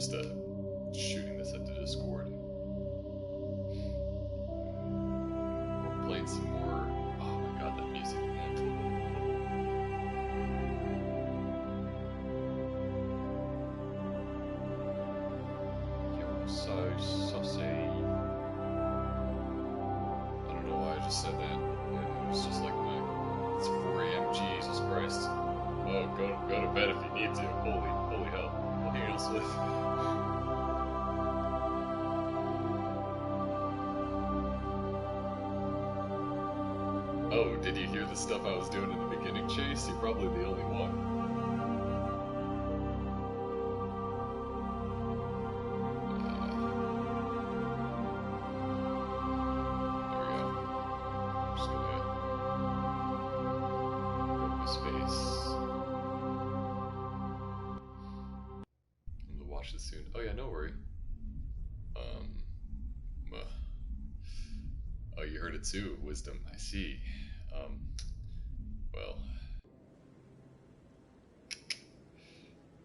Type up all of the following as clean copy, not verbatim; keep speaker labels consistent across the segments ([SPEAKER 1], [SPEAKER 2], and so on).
[SPEAKER 1] just shooting this at the Discord. We're playing some more. Oh my god, that music, man. Yo, so saucy. I don't know why I just said that. It was just like it's 4 a.m. Jesus Christ. Oh, go to bed if you need to. Holy hell. What are you else with? Oh, did you hear the stuff I was doing in the beginning, Chase? You're probably the only one. There we go. I'm just gonna go to my space. I'm gonna watch this soon. Oh yeah, no worry. Oh, you heard it too, Wisdom. I see. Well,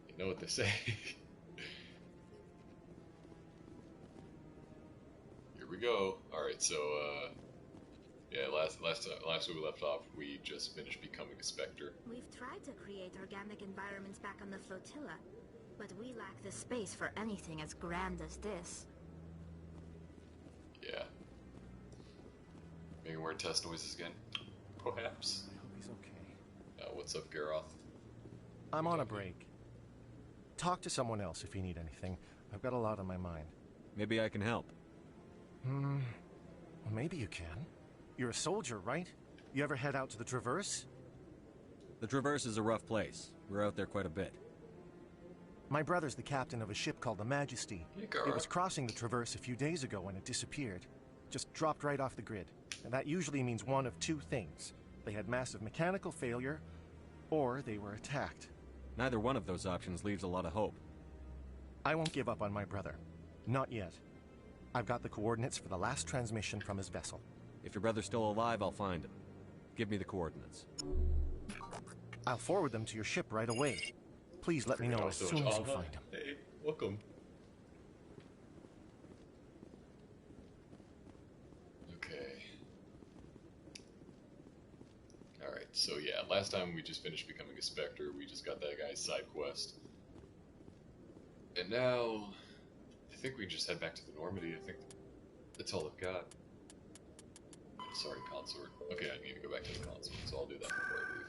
[SPEAKER 1] you know what they say. Here we go. All right, so yeah, last we left off, we just finished becoming a specter.
[SPEAKER 2] We've tried to create organic environments back on the flotilla, but we lack the space for anything as grand as this.
[SPEAKER 1] Yeah. Maybe we're in test noises again. Perhaps.
[SPEAKER 3] I hope he's okay.
[SPEAKER 1] What's up, Garoth?
[SPEAKER 3] I'm on a break. Talk to someone else if you need anything. I've got a lot on my mind.
[SPEAKER 4] Maybe I can help.
[SPEAKER 3] Well, maybe you can. You're a soldier, right? You ever head out to the Traverse?
[SPEAKER 4] The Traverse is a rough place. We're out there quite a bit.
[SPEAKER 3] My brother's the captain of a ship called the Majesty. It was crossing the Traverse a few days ago when it disappeared. Just dropped right off the grid. And that usually means one of two things. They had massive mechanical failure, or they were attacked.
[SPEAKER 4] Neither one of those options leaves a lot of hope.
[SPEAKER 3] I won't give up on my brother. Not yet. I've got the coordinates for the last transmission from his vessel.
[SPEAKER 4] If your brother's still alive, I'll find him. Give me the coordinates.
[SPEAKER 3] I'll forward them to your ship right away. Please let me know as soon as you find him.
[SPEAKER 1] Hey, welcome. Okay. Alright, so yeah, last time we just finished becoming a Spectre. We just got that guy's side quest. And now, I think we just head back to the Normandy. I think that's all I've got. Sorry, consort. Okay, I need to go back to the consort, so I'll do that before I leave.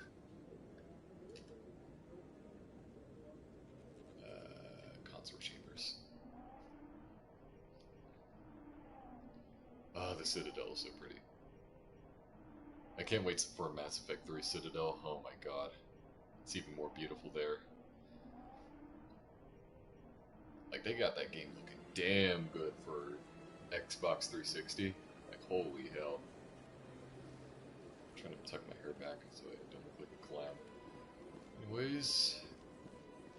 [SPEAKER 1] Consort chambers. Ah, the Citadel is so pretty. I can't wait for Mass Effect 3 Citadel. Oh my god. It's even more beautiful there. Like, they got that game looking damn good for Xbox 360. Like, holy hell. I'm trying to tuck my hair back so I don't look like a clown. Anyways,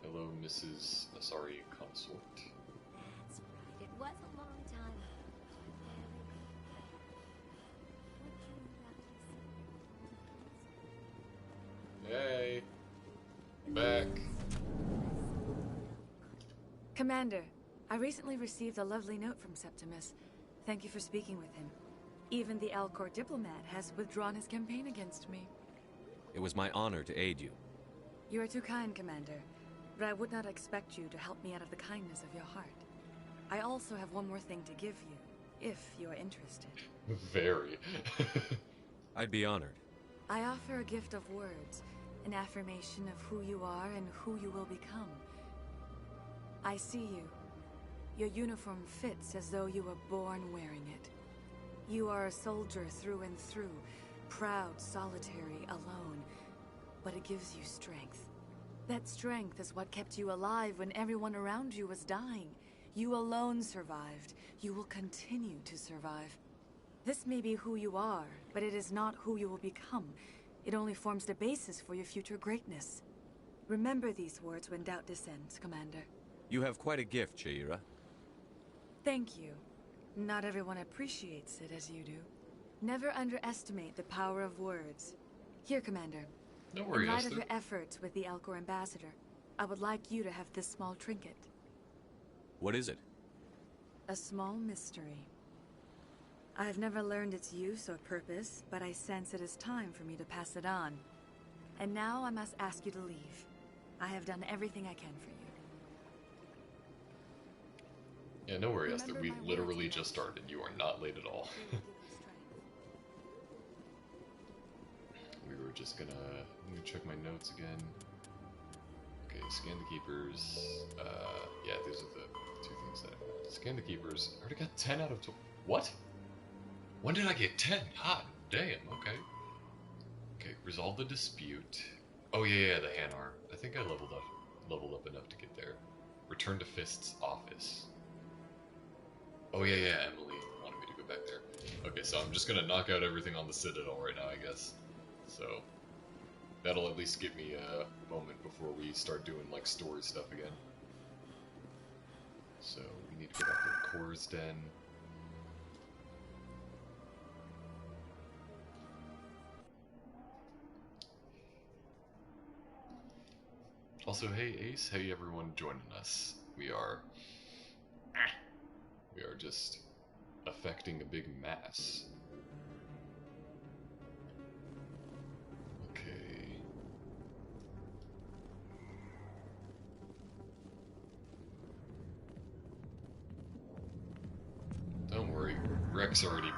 [SPEAKER 1] hello, Mrs. Sorry, Consort.
[SPEAKER 2] That's right. It was a long time.
[SPEAKER 1] Hey, back.
[SPEAKER 5] Commander, I recently received a lovely note from Septimus. Thank you for speaking with him. Even the Alcor diplomat has withdrawn his campaign against me.
[SPEAKER 4] It was my honor to aid you.
[SPEAKER 5] You are too kind, Commander, but I would not expect you to help me out of the kindness of your heart. I also have one more thing to give you, if you are interested.
[SPEAKER 1] Very.
[SPEAKER 4] I'd be honored.
[SPEAKER 5] I offer a gift of words, an affirmation of who you are and who you will become. I see you. Your uniform fits as though you were born wearing it. You are a soldier through and through, proud, solitary, alone, but it gives you strength. That strength is what kept you alive when everyone around you was dying. You alone survived. You will continue to survive. This may be who you are, but it is not who you will become. It only forms the basis for your future greatness. Remember these words when doubt descends, Commander.
[SPEAKER 4] You have quite a gift, Cheira.
[SPEAKER 5] Thank you. Not everyone appreciates it as you do. Never underestimate the power of words. Here, Commander.
[SPEAKER 1] Don't worry,
[SPEAKER 5] In light
[SPEAKER 1] Esther.
[SPEAKER 5] of your efforts with the Alcor ambassador, I would like you to have this small trinket.
[SPEAKER 4] What is it?
[SPEAKER 5] A small mystery. I have never learned its use or purpose, but I sense it is time for me to pass it on. And now I must ask you to leave. I have done everything I can for you.
[SPEAKER 1] Yeah, no worry, Esther.
[SPEAKER 5] Remember
[SPEAKER 1] We
[SPEAKER 5] my words,
[SPEAKER 1] literally
[SPEAKER 5] Max.
[SPEAKER 1] just started. You are not late at all.
[SPEAKER 5] They will give you strength.
[SPEAKER 1] We were just gonna... Let me check my notes again. Okay, scan the keepers. Yeah, these are the two things that I found. Scan the keepers. I already got 10 out of 12. What? When did I get 10? Hot damn, okay. Okay, resolve the dispute. Oh yeah, the hand arm. I think I leveled up enough to get there. Return to Fist's office. Oh yeah, Emily wanted me to go back there. Okay, so I'm just gonna knock out everything on the Citadel right now, I guess. So that'll at least give me a moment before we start doing like story stuff again. So we need to go back to the Core's Den. Also, hey Ace, hey everyone joining us. We are just affecting a big mass. Okay. Don't worry, Rex already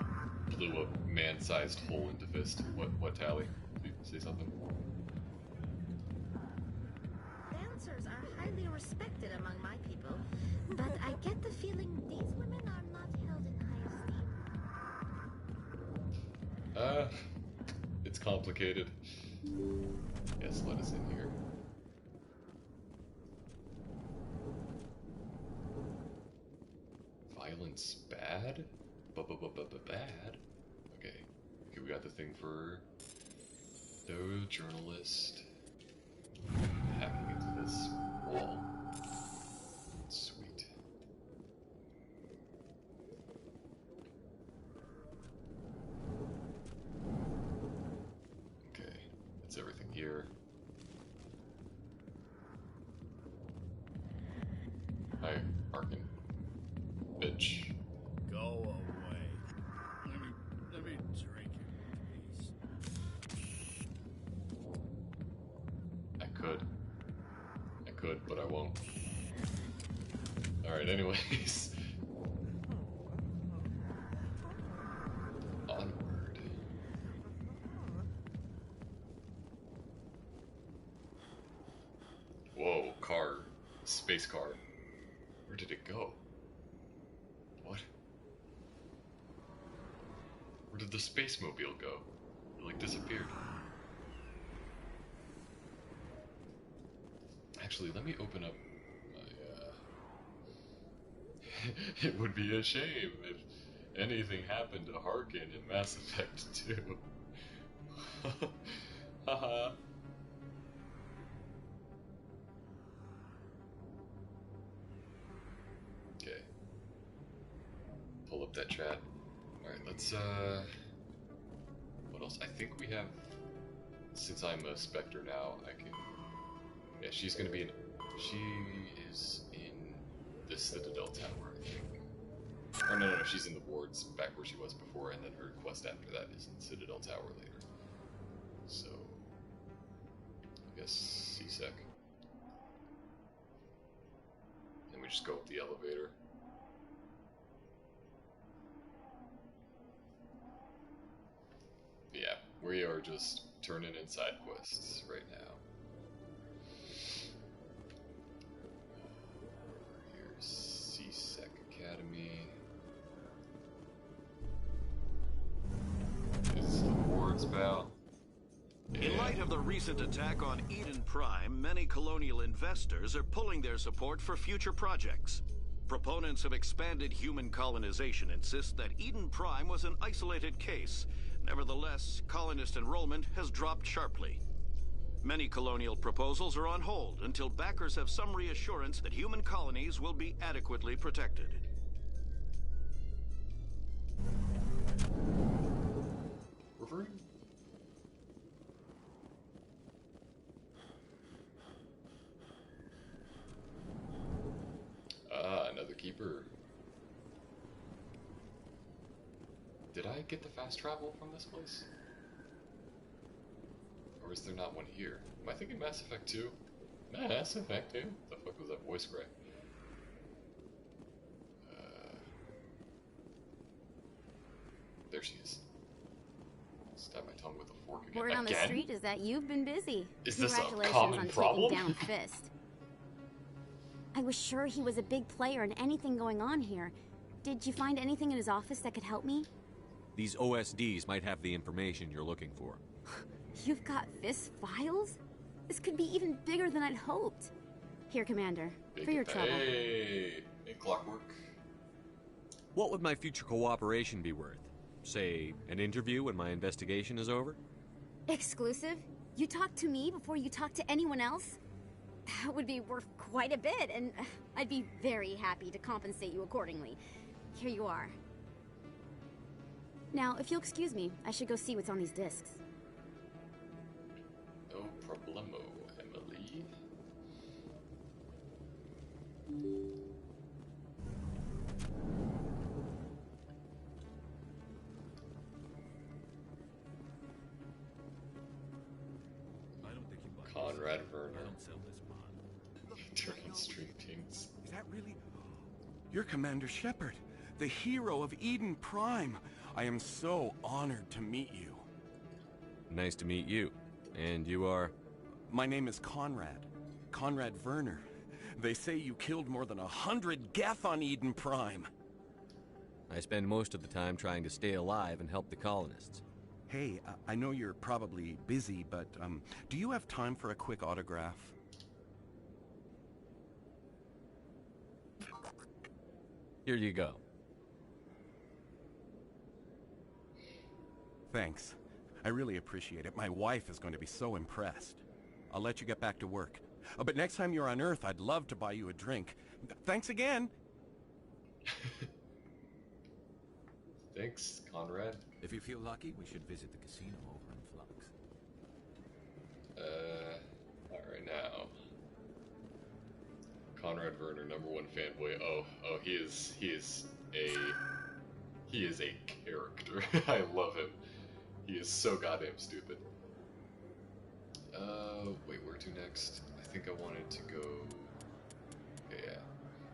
[SPEAKER 1] blew a man-sized hole into Fist. What, Tally? Did you say something?
[SPEAKER 2] Dancers are highly respected among my people, but I get the feeling these women are not held in high esteem.
[SPEAKER 1] It's complicated. Yes, let us in here. Violence bad? Bad? Okay, we got the thing for the journalist hacking into this wall. Sweet. Okay, that's everything here. Hi, Arkin. Bitch.
[SPEAKER 6] Go away. Let me drink it, please.
[SPEAKER 1] I could, but I won't. Alright, anyways. Onward. Whoa, car. Space car. Where did it go? What? Where did the space mobile go? It like disappeared. Actually, let me open up my, It would be a shame if anything happened to Harkin in Mass Effect 2. Haha. Okay. Pull up that chat. Alright, let's, what else? I think we have, since I'm a Spectre now, I can, yeah, she's gonna be in, she is in the Citadel Tower, I think. Or no, she's in the wards back where she was before, and then her quest after that is in Citadel Tower later. So, I guess C-Sec. Then we just go up the elevator. Yeah, we are just turning in side quests right now. Here's C-Sec Academy. Is the wards bout?
[SPEAKER 7] In light of the recent attack on Eden Prime, many colonial investors are pulling their support for future projects. Proponents of expanded human colonization insist that Eden Prime was an isolated case. Nevertheless, colonist enrollment has dropped sharply. Many colonial proposals are on hold until backers have some reassurance that human colonies will be adequately protected.
[SPEAKER 1] Reverting? Ah, another Keeper. Did I get the fast travel from this place? Or is there not one here? Am I thinking Mass Effect 2? Mass Effect 2? The fuck was that voice crack? There she is. Stab my tongue with a fork again.
[SPEAKER 8] Word on the street is that you've been busy.
[SPEAKER 1] Is this a
[SPEAKER 8] Congratulations
[SPEAKER 1] common
[SPEAKER 8] on
[SPEAKER 1] problem?
[SPEAKER 8] taking down Fist. I was sure he was a big player in anything going on here. Did you find anything in his office that could help me?
[SPEAKER 4] These OSDs might have the information you're looking for.
[SPEAKER 8] You've got Fist's files? This could be even bigger than I'd hoped. Here, Commander, for your trouble.
[SPEAKER 1] Hey, clockwork.
[SPEAKER 4] What would my future cooperation be worth? Say, an interview when my investigation is over?
[SPEAKER 8] Exclusive? You talk to me before you talk to anyone else? That would be worth quite a bit, and I'd be very happy to compensate you accordingly. Here you are. Now, if you'll excuse me, I should go see what's on these discs.
[SPEAKER 1] No problemo, Emily. Conrad Werner. Eternal Streetings.
[SPEAKER 9] Is that really? You're Commander Shepard, the hero of Eden Prime. I am so honored to meet you.
[SPEAKER 4] Nice to meet you. And you are?
[SPEAKER 9] My name is Conrad. Conrad Werner. They say you killed more than 100 Geth on Eden Prime.
[SPEAKER 4] I spend most of the time trying to stay alive and help the colonists.
[SPEAKER 9] Hey, I know you're probably busy, but do you have time for a quick autograph?
[SPEAKER 4] Here you go.
[SPEAKER 9] Thanks. I really appreciate it. My wife is going to be so impressed. I'll let you get back to work. But next time you're on Earth, I'd love to buy you a drink. Thanks again!
[SPEAKER 1] Thanks, Conrad.
[SPEAKER 10] If you feel lucky, we should visit the casino over in Flux.
[SPEAKER 1] Alright now. Conrad Werner, #1 fanboy. Oh, he is a character. I love him. He is so goddamn stupid. Wait, where to next? I think I wanted to go... Okay, yeah.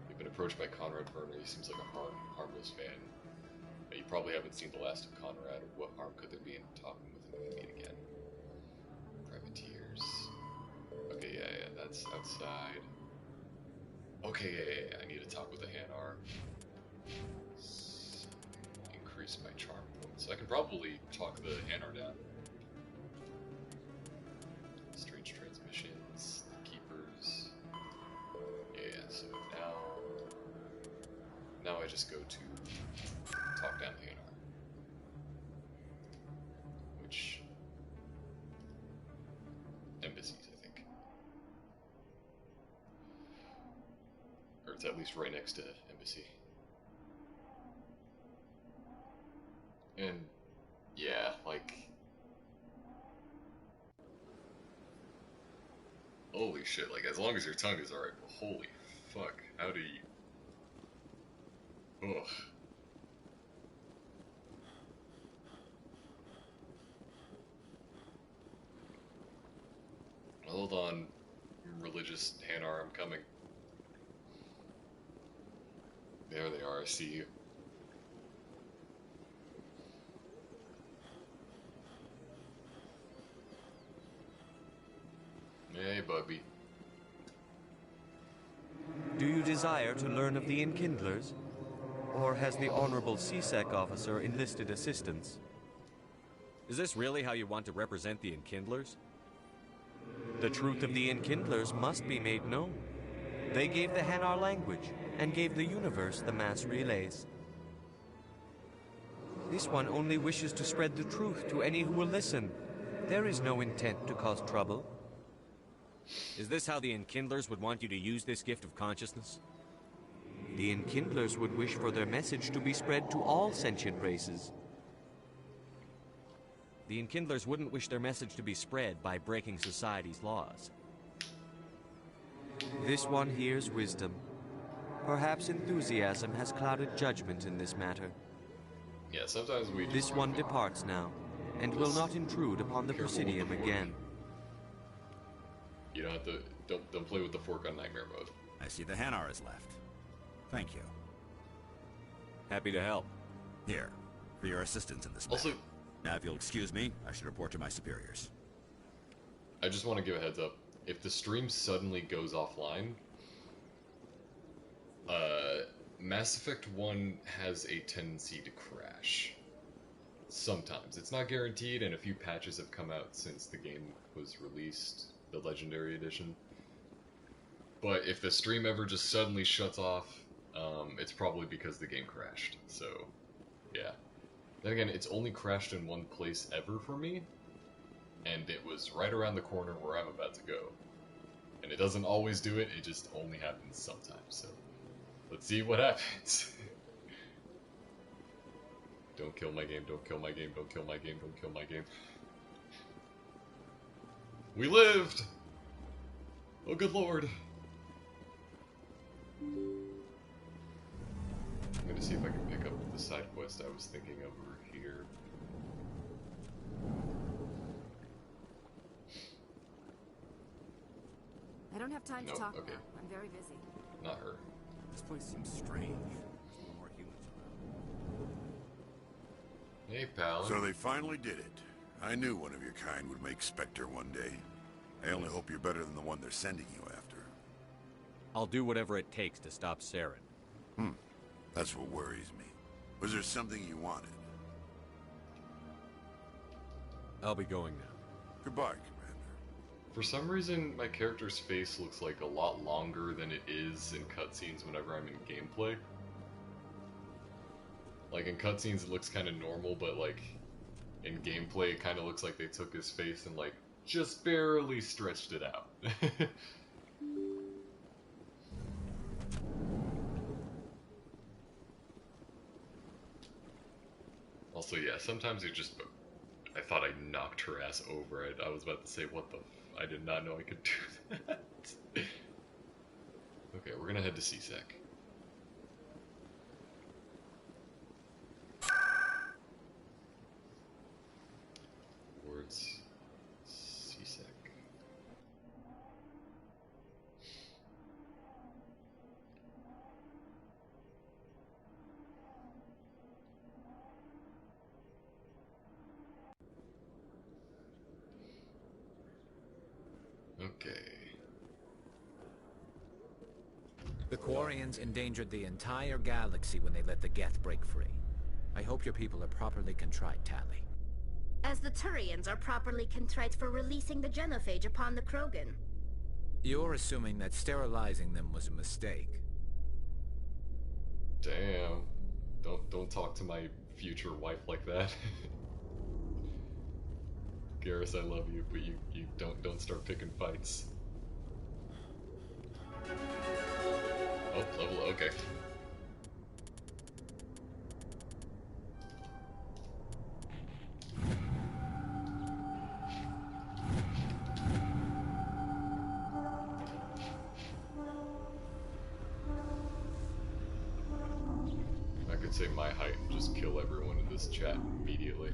[SPEAKER 1] We've been approached by Conrad Werner. He seems like a harmless fan. You probably haven't seen the last of Conrad. What harm could there be in talking with him if we meet again? Privateers. Okay, yeah, that's outside. Okay, yeah, I need to talk with the Hanar. Increase my charm points. So I can probably talk the Hanar down. Strange transmissions, the keepers. Yeah, so now I just go to talk down the Hanar. Which embassies, I think. Or it's at least right next to embassy. And yeah, like, holy shit, like, as long as your tongue is alright, but holy fuck, how do you... Ugh. Hold on, religious Hanar, I'm coming. There they are, I see you. Hey, Bubby.
[SPEAKER 11] Do you desire to learn of the Enkindlers? Or has the Honorable CSEC officer enlisted assistance?
[SPEAKER 4] Is this really how you want to represent the Enkindlers?
[SPEAKER 11] The truth of the Enkindlers must be made known. They gave the Hanar language, and gave the universe the mass relays. This one only wishes to spread the truth to any who will listen. There is no intent to cause trouble.
[SPEAKER 4] Is this how the Enkindlers would want you to use this gift of consciousness?
[SPEAKER 11] The Enkindlers would wish for their message to be spread to all sentient races.
[SPEAKER 4] The Enkindlers wouldn't wish their message to be spread by breaking society's laws.
[SPEAKER 11] This one hears wisdom. Perhaps enthusiasm has clouded judgment in this matter.
[SPEAKER 1] Yeah, sometimes we just...
[SPEAKER 11] This one departs now, and will not intrude upon the Presidium again.
[SPEAKER 1] You don't have to... Don't play with the fork on nightmare mode.
[SPEAKER 10] I see the Hanar is left. Thank you.
[SPEAKER 4] Happy to help.
[SPEAKER 10] Here, for your assistance in this matter.
[SPEAKER 1] Also...
[SPEAKER 10] Now, if you'll excuse me, I should report to my superiors.
[SPEAKER 1] I just want to give a heads up. If the stream suddenly goes offline, Mass Effect 1 has a tendency to crash. Sometimes. It's not guaranteed, and a few patches have come out since the game was released, the Legendary Edition. But if the stream ever just suddenly shuts off, it's probably because the game crashed. So, yeah. Then again, it's only crashed in one place ever for me, and it was right around the corner where I'm about to go. And it doesn't always do it, it just only happens sometimes, so let's see what happens. Don't kill my game, don't kill my game, don't kill my game, don't kill my game. We lived! Oh good lord. I'm gonna see if I can pick up the side quest I was thinking of over here.
[SPEAKER 5] I don't have time to talk
[SPEAKER 1] okay.
[SPEAKER 5] now. I'm very busy.
[SPEAKER 1] Not her.
[SPEAKER 10] This place seems strange. There's no more humans around.
[SPEAKER 1] Hey, pal.
[SPEAKER 12] So they finally did it. I knew one of your kind would make Spectre one day. I only hope you're better than the one they're sending you after.
[SPEAKER 4] I'll do whatever it takes to stop Saren.
[SPEAKER 12] That's what worries me. Was there something you wanted?
[SPEAKER 4] I'll be going now.
[SPEAKER 12] Goodbye, Commander.
[SPEAKER 1] For some reason, my character's face looks like a lot longer than it is in cutscenes whenever I'm in gameplay. Like, in cutscenes it looks kind of normal, but like, in gameplay it kind of looks like they took his face and like, just barely stretched it out. Also, yeah, sometimes it just... I thought I knocked her ass over. I was about to say, what the... I did not know I could do that. Okay, we're gonna head to CSEC. Towards CSEC. Okay.
[SPEAKER 10] The Quarians endangered the entire galaxy when they let the Geth break free. I hope your people are properly contrite, Tali.
[SPEAKER 2] As the Turians are properly contrite for releasing the genophage upon the Krogan.
[SPEAKER 10] You're assuming that sterilizing them was a mistake.
[SPEAKER 1] Damn. Don't talk to my future wife like that. Garrus, I love you, but you don't start picking fights. Oh, level, okay. I could say my height and just kill everyone in this chat immediately.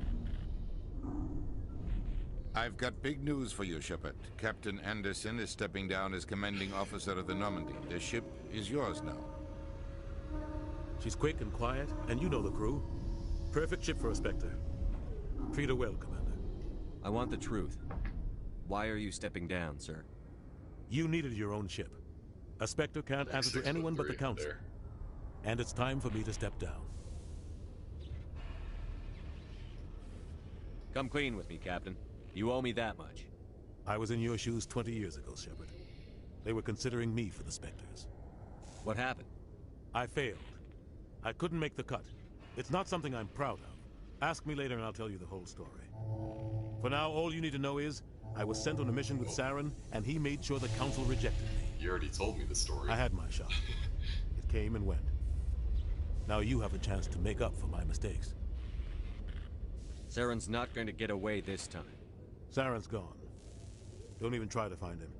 [SPEAKER 12] I've got big news for you, Shepard. Captain Anderson is stepping down as commanding officer of the Normandy. The ship is yours now.
[SPEAKER 13] She's quick and quiet, and you know the crew. Perfect ship for a Spectre. Treat her well, Commander.
[SPEAKER 4] I want the truth. Why are you stepping down, sir?
[SPEAKER 13] You needed your own ship. A Spectre can't answer to anyone but the Council. And it's time for me to step down.
[SPEAKER 4] Come clean with me, Captain. You owe me that much.
[SPEAKER 13] I was in your shoes 20 years ago, Shepard. They were considering me for the Spectres.
[SPEAKER 4] What happened?
[SPEAKER 13] I failed. I couldn't make the cut. It's not something I'm proud of. Ask me later and I'll tell you the whole story. For now, all you need to know is, I was sent on a mission with Saren, and he made sure the Council rejected me.
[SPEAKER 1] You already told me the story.
[SPEAKER 13] I had my shot. It came and went. Now you have a chance to make up for my mistakes.
[SPEAKER 4] Saren's not going to get away this time.
[SPEAKER 13] Saren's gone. Don't even try to find him.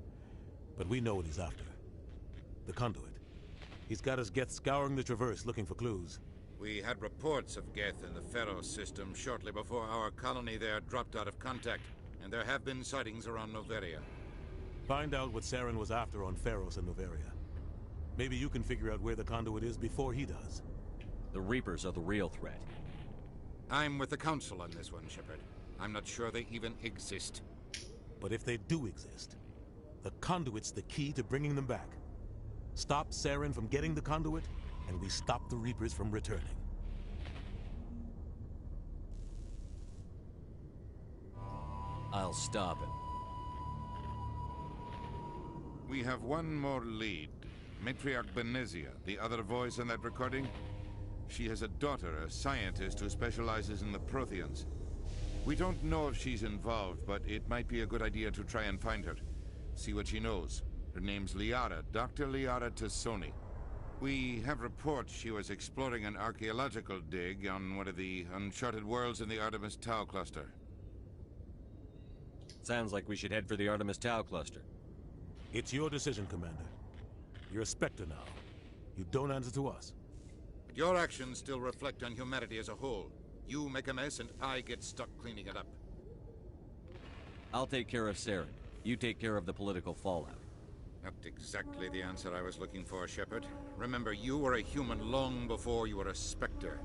[SPEAKER 13] But we know what he's after. The conduit. He's got us Geth scouring the Traverse looking for clues.
[SPEAKER 12] We had reports of Geth in the Pharos system shortly before our colony there dropped out of contact, and there have been sightings around Noveria.
[SPEAKER 13] Find out what Saren was after on Pharos and Noveria. Maybe you can figure out where the conduit is before he does.
[SPEAKER 4] The Reapers are the real threat.
[SPEAKER 12] I'm with the Council on this one, Shepard. I'm not sure they even exist.
[SPEAKER 13] But if they do exist, the conduit's the key to bringing them back. Stop Saren from getting the conduit, and we stop the Reapers from returning.
[SPEAKER 4] I'll stop him.
[SPEAKER 12] We have one more lead. Matriarch Benezia, the other voice in that recording. She has a daughter, a scientist who specializes in the Protheans. We don't know if she's involved, but it might be a good idea to try and find her. See what she knows. Her name's Liara, Dr. Liara Tassoni. We have reports she was exploring an archaeological dig on one of the uncharted worlds in the Artemis Tau cluster.
[SPEAKER 4] Sounds like we should head for the Artemis Tau cluster.
[SPEAKER 13] It's your decision, Commander. You're a Spectre now. You don't answer to us.
[SPEAKER 12] But your actions still reflect on humanity as a whole. You make a mess and I get stuck cleaning it up.
[SPEAKER 4] I'll take care of Saren. You take care of the political fallout.
[SPEAKER 12] Not exactly the answer I was looking for, Shepard. Remember, you were a human long before you were a Spectre.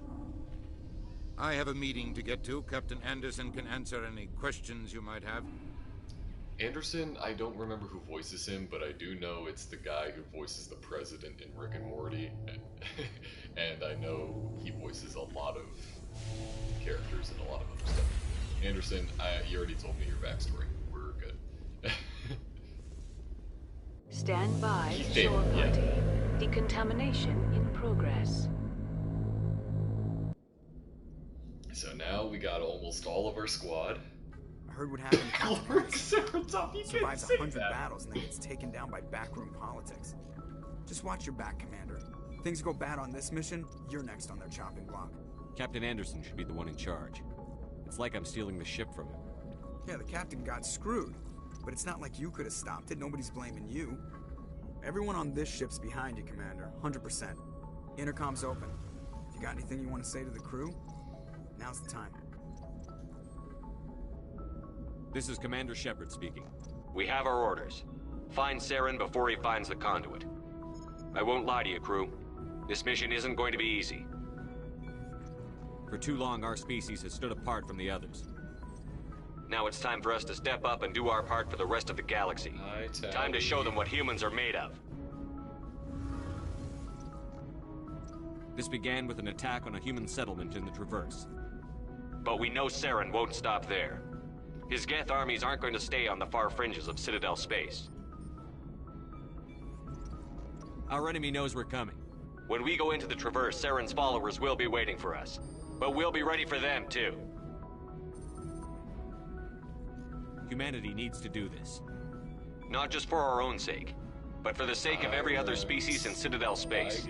[SPEAKER 12] I have a meeting to get to. Captain Anderson can answer any questions you might have.
[SPEAKER 1] Anderson, I don't remember who voices him, but I do know it's the guy who voices the president in Rick and Morty. And I know he voices a lot of characters and a lot of other stuff. Anderson, you already told me your backstory. We're good.
[SPEAKER 5] Stand by,
[SPEAKER 1] He's
[SPEAKER 5] shore
[SPEAKER 1] dead,
[SPEAKER 5] party.
[SPEAKER 1] yeah.
[SPEAKER 5] Decontamination in progress.
[SPEAKER 1] So now we got almost all of our squad.
[SPEAKER 14] I heard what happened to Captain Anderson. Survives 100 battles and then gets taken down by backroom politics. Just watch your back, Commander. Things go bad on this mission, you're next on their chopping block.
[SPEAKER 4] Captain Anderson should be the one in charge. It's like I'm stealing the ship from him.
[SPEAKER 14] Yeah, the captain got screwed. But it's not like you could have stopped it. Nobody's blaming you. Everyone on this ship's behind you, Commander. 100%. Intercom's open. If you got anything you want to say to the crew, now's the time.
[SPEAKER 4] This is Commander Shepard speaking.
[SPEAKER 15] We have our orders. Find Saren before he finds the conduit. I won't lie to you, crew. This mission isn't going to be easy.
[SPEAKER 4] For too long, our species has stood apart from the others.
[SPEAKER 15] Now it's time for us to step up and do our part for the rest of the galaxy. Time to show them what humans are made of.
[SPEAKER 4] This began with an attack on a human settlement in the Traverse.
[SPEAKER 15] But we know Saren won't stop there. His Geth armies aren't going to stay on the far fringes of Citadel space.
[SPEAKER 4] Our enemy knows we're coming.
[SPEAKER 15] When we go into the Traverse, Saren's followers will be waiting for us. But we'll be ready for them, too.
[SPEAKER 4] Humanity needs to do this.
[SPEAKER 15] Not just for our own sake, but for the sake of every other species in Citadel space.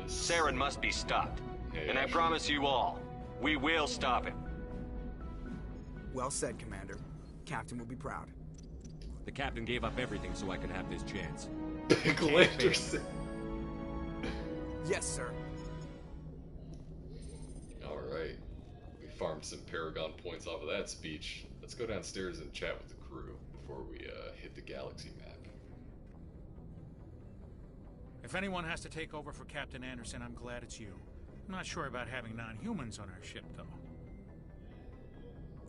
[SPEAKER 15] Saren must be stopped. And I promise you all, we will stop him.
[SPEAKER 14] Well said, Commander. Captain will be proud.
[SPEAKER 4] The captain gave up everything so I could have this chance.
[SPEAKER 1] Anderson.
[SPEAKER 14] Yes, sir.
[SPEAKER 1] Alright. We farmed some Paragon points off of that speech. Let's go downstairs and chat with the crew before we hit the galaxy map.
[SPEAKER 16] If anyone has to take over for Captain Anderson, I'm glad it's you. I'm not sure about having non-humans on our ship, though.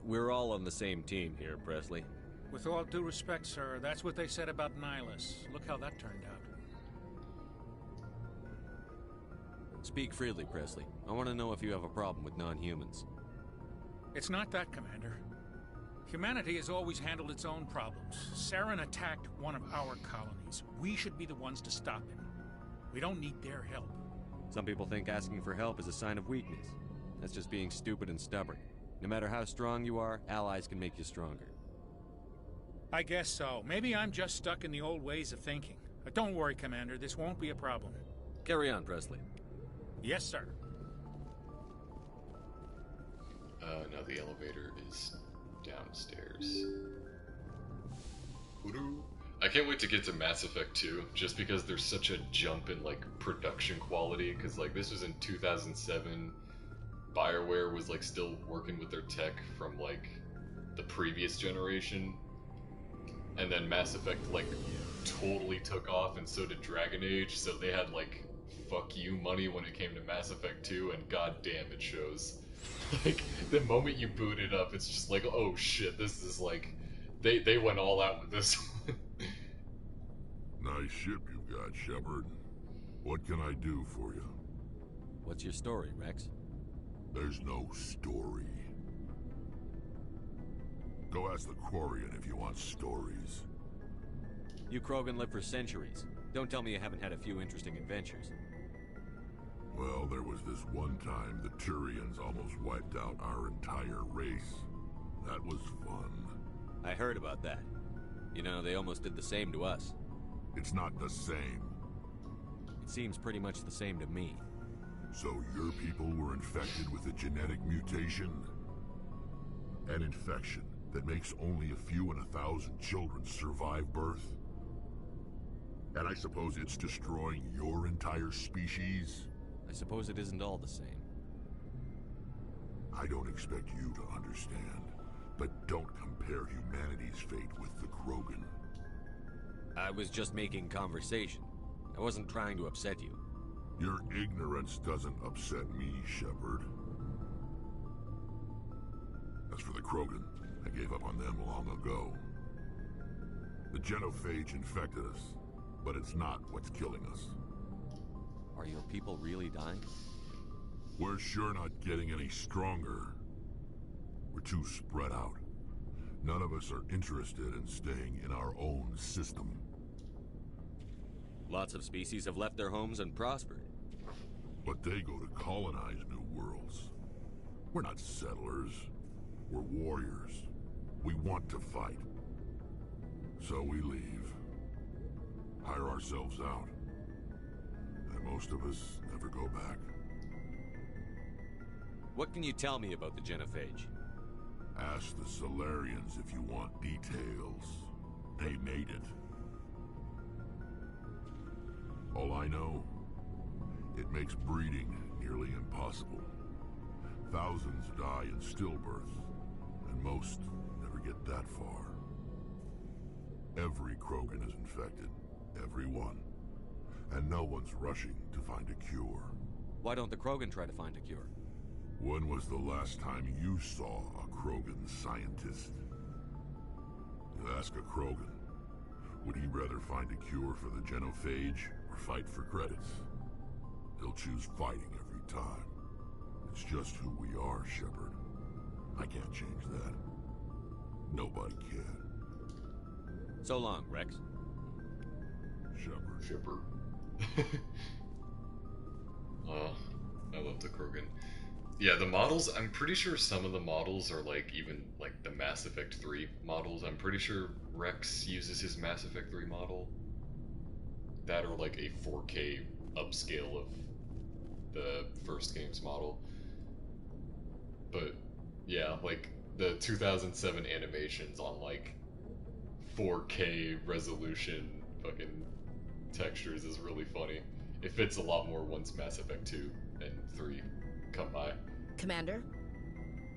[SPEAKER 4] We're all on the same team here, Presley.
[SPEAKER 16] With all due respect, sir, that's what they said about Nihilus. Look how that turned out.
[SPEAKER 4] Speak freely, Presley. I want to know if you have a problem with non-humans.
[SPEAKER 16] It's not that, Commander. Humanity has always handled its own problems. Saren attacked one of our colonies. We should be the ones to stop him. We don't need their help.
[SPEAKER 4] Some people think asking for help is a sign of weakness. That's just being stupid and stubborn. No matter how strong you are, allies can make you stronger.
[SPEAKER 16] I guess so. Maybe I'm just stuck in the old ways of thinking. But don't worry, Commander. This won't be a problem.
[SPEAKER 4] Carry on, Presley.
[SPEAKER 16] Yes, sir.
[SPEAKER 1] Now the elevator is downstairs. Hoodoo. I can't wait to get to Mass Effect 2, just because there's such a jump in, like, production quality, because, like, this was in 2007, BioWare was, like, still working with their tech from, like, the previous generation, and then Mass Effect, like, totally took off, and so did Dragon Age, so they had, like, fuck you money when it came to Mass Effect 2, and goddamn it shows. Like, the moment you boot it up, it's just like, oh shit, this is, like, they went all out with this one.
[SPEAKER 17] Nice ship you've got, Shepard. What can I do for you?
[SPEAKER 4] What's your story, Rex?
[SPEAKER 17] There's no story. Go ask the Quarian if you want stories.
[SPEAKER 4] You Krogan live for centuries. Don't tell me you haven't had a few interesting adventures.
[SPEAKER 17] Well, there was this one time the Turians almost wiped out our entire race. That was fun.
[SPEAKER 4] I heard about that. You know, they almost did the same to us.
[SPEAKER 17] It's not the same.
[SPEAKER 4] It seems pretty much the same to me.
[SPEAKER 17] So your people were infected with a genetic mutation? An infection that makes only a few in 1,000 children survive birth? And I suppose it's destroying your entire species?
[SPEAKER 4] I suppose it isn't all the same.
[SPEAKER 17] I don't expect you to understand, but don't compare humanity's fate with the Krogan.
[SPEAKER 4] I was just making conversation. I wasn't trying to upset you.
[SPEAKER 17] Your ignorance doesn't upset me, Shepard. As for the Krogan, I gave up on them long ago. The genophage infected us, but it's not what's killing us.
[SPEAKER 4] Are your people really dying?
[SPEAKER 17] We're sure not getting any stronger. We're too spread out. None of us are interested in staying in our own system.
[SPEAKER 4] Lots of species have left their homes and prospered.
[SPEAKER 17] But they go to colonize new worlds. We're not settlers. We're warriors. We want to fight. So we leave. Hire ourselves out. And most of us never go back.
[SPEAKER 4] What can you tell me about the genophage?
[SPEAKER 17] Ask the Solarians if you want details. They made it. All I know, it makes breeding nearly impossible. Thousands die in stillbirth, and most never get that far. Every Krogan is infected. Every one. And no one's rushing to find a cure.
[SPEAKER 4] Why don't the Krogan try to find a cure?
[SPEAKER 17] When was the last time you saw a Krogan scientist? You ask a Krogan, would he rather find a cure for the genophage or fight for credits? He'll choose fighting every time. It's just who we are, Shepard. I can't change that. Nobody can.
[SPEAKER 4] So long, Rex.
[SPEAKER 17] Shepard.
[SPEAKER 1] Oh, I love the Krogan. Yeah, the models, I'm pretty sure some of the models are like even like the Mass Effect 3 models. I'm pretty sure Rex uses his Mass Effect 3 model. That or like a 4K upscale of the first game's model. But yeah, like the 2007 animations on like 4K resolution fucking textures is really funny. It fits a lot more once Mass Effect 2 and 3 come by.
[SPEAKER 18] Commander?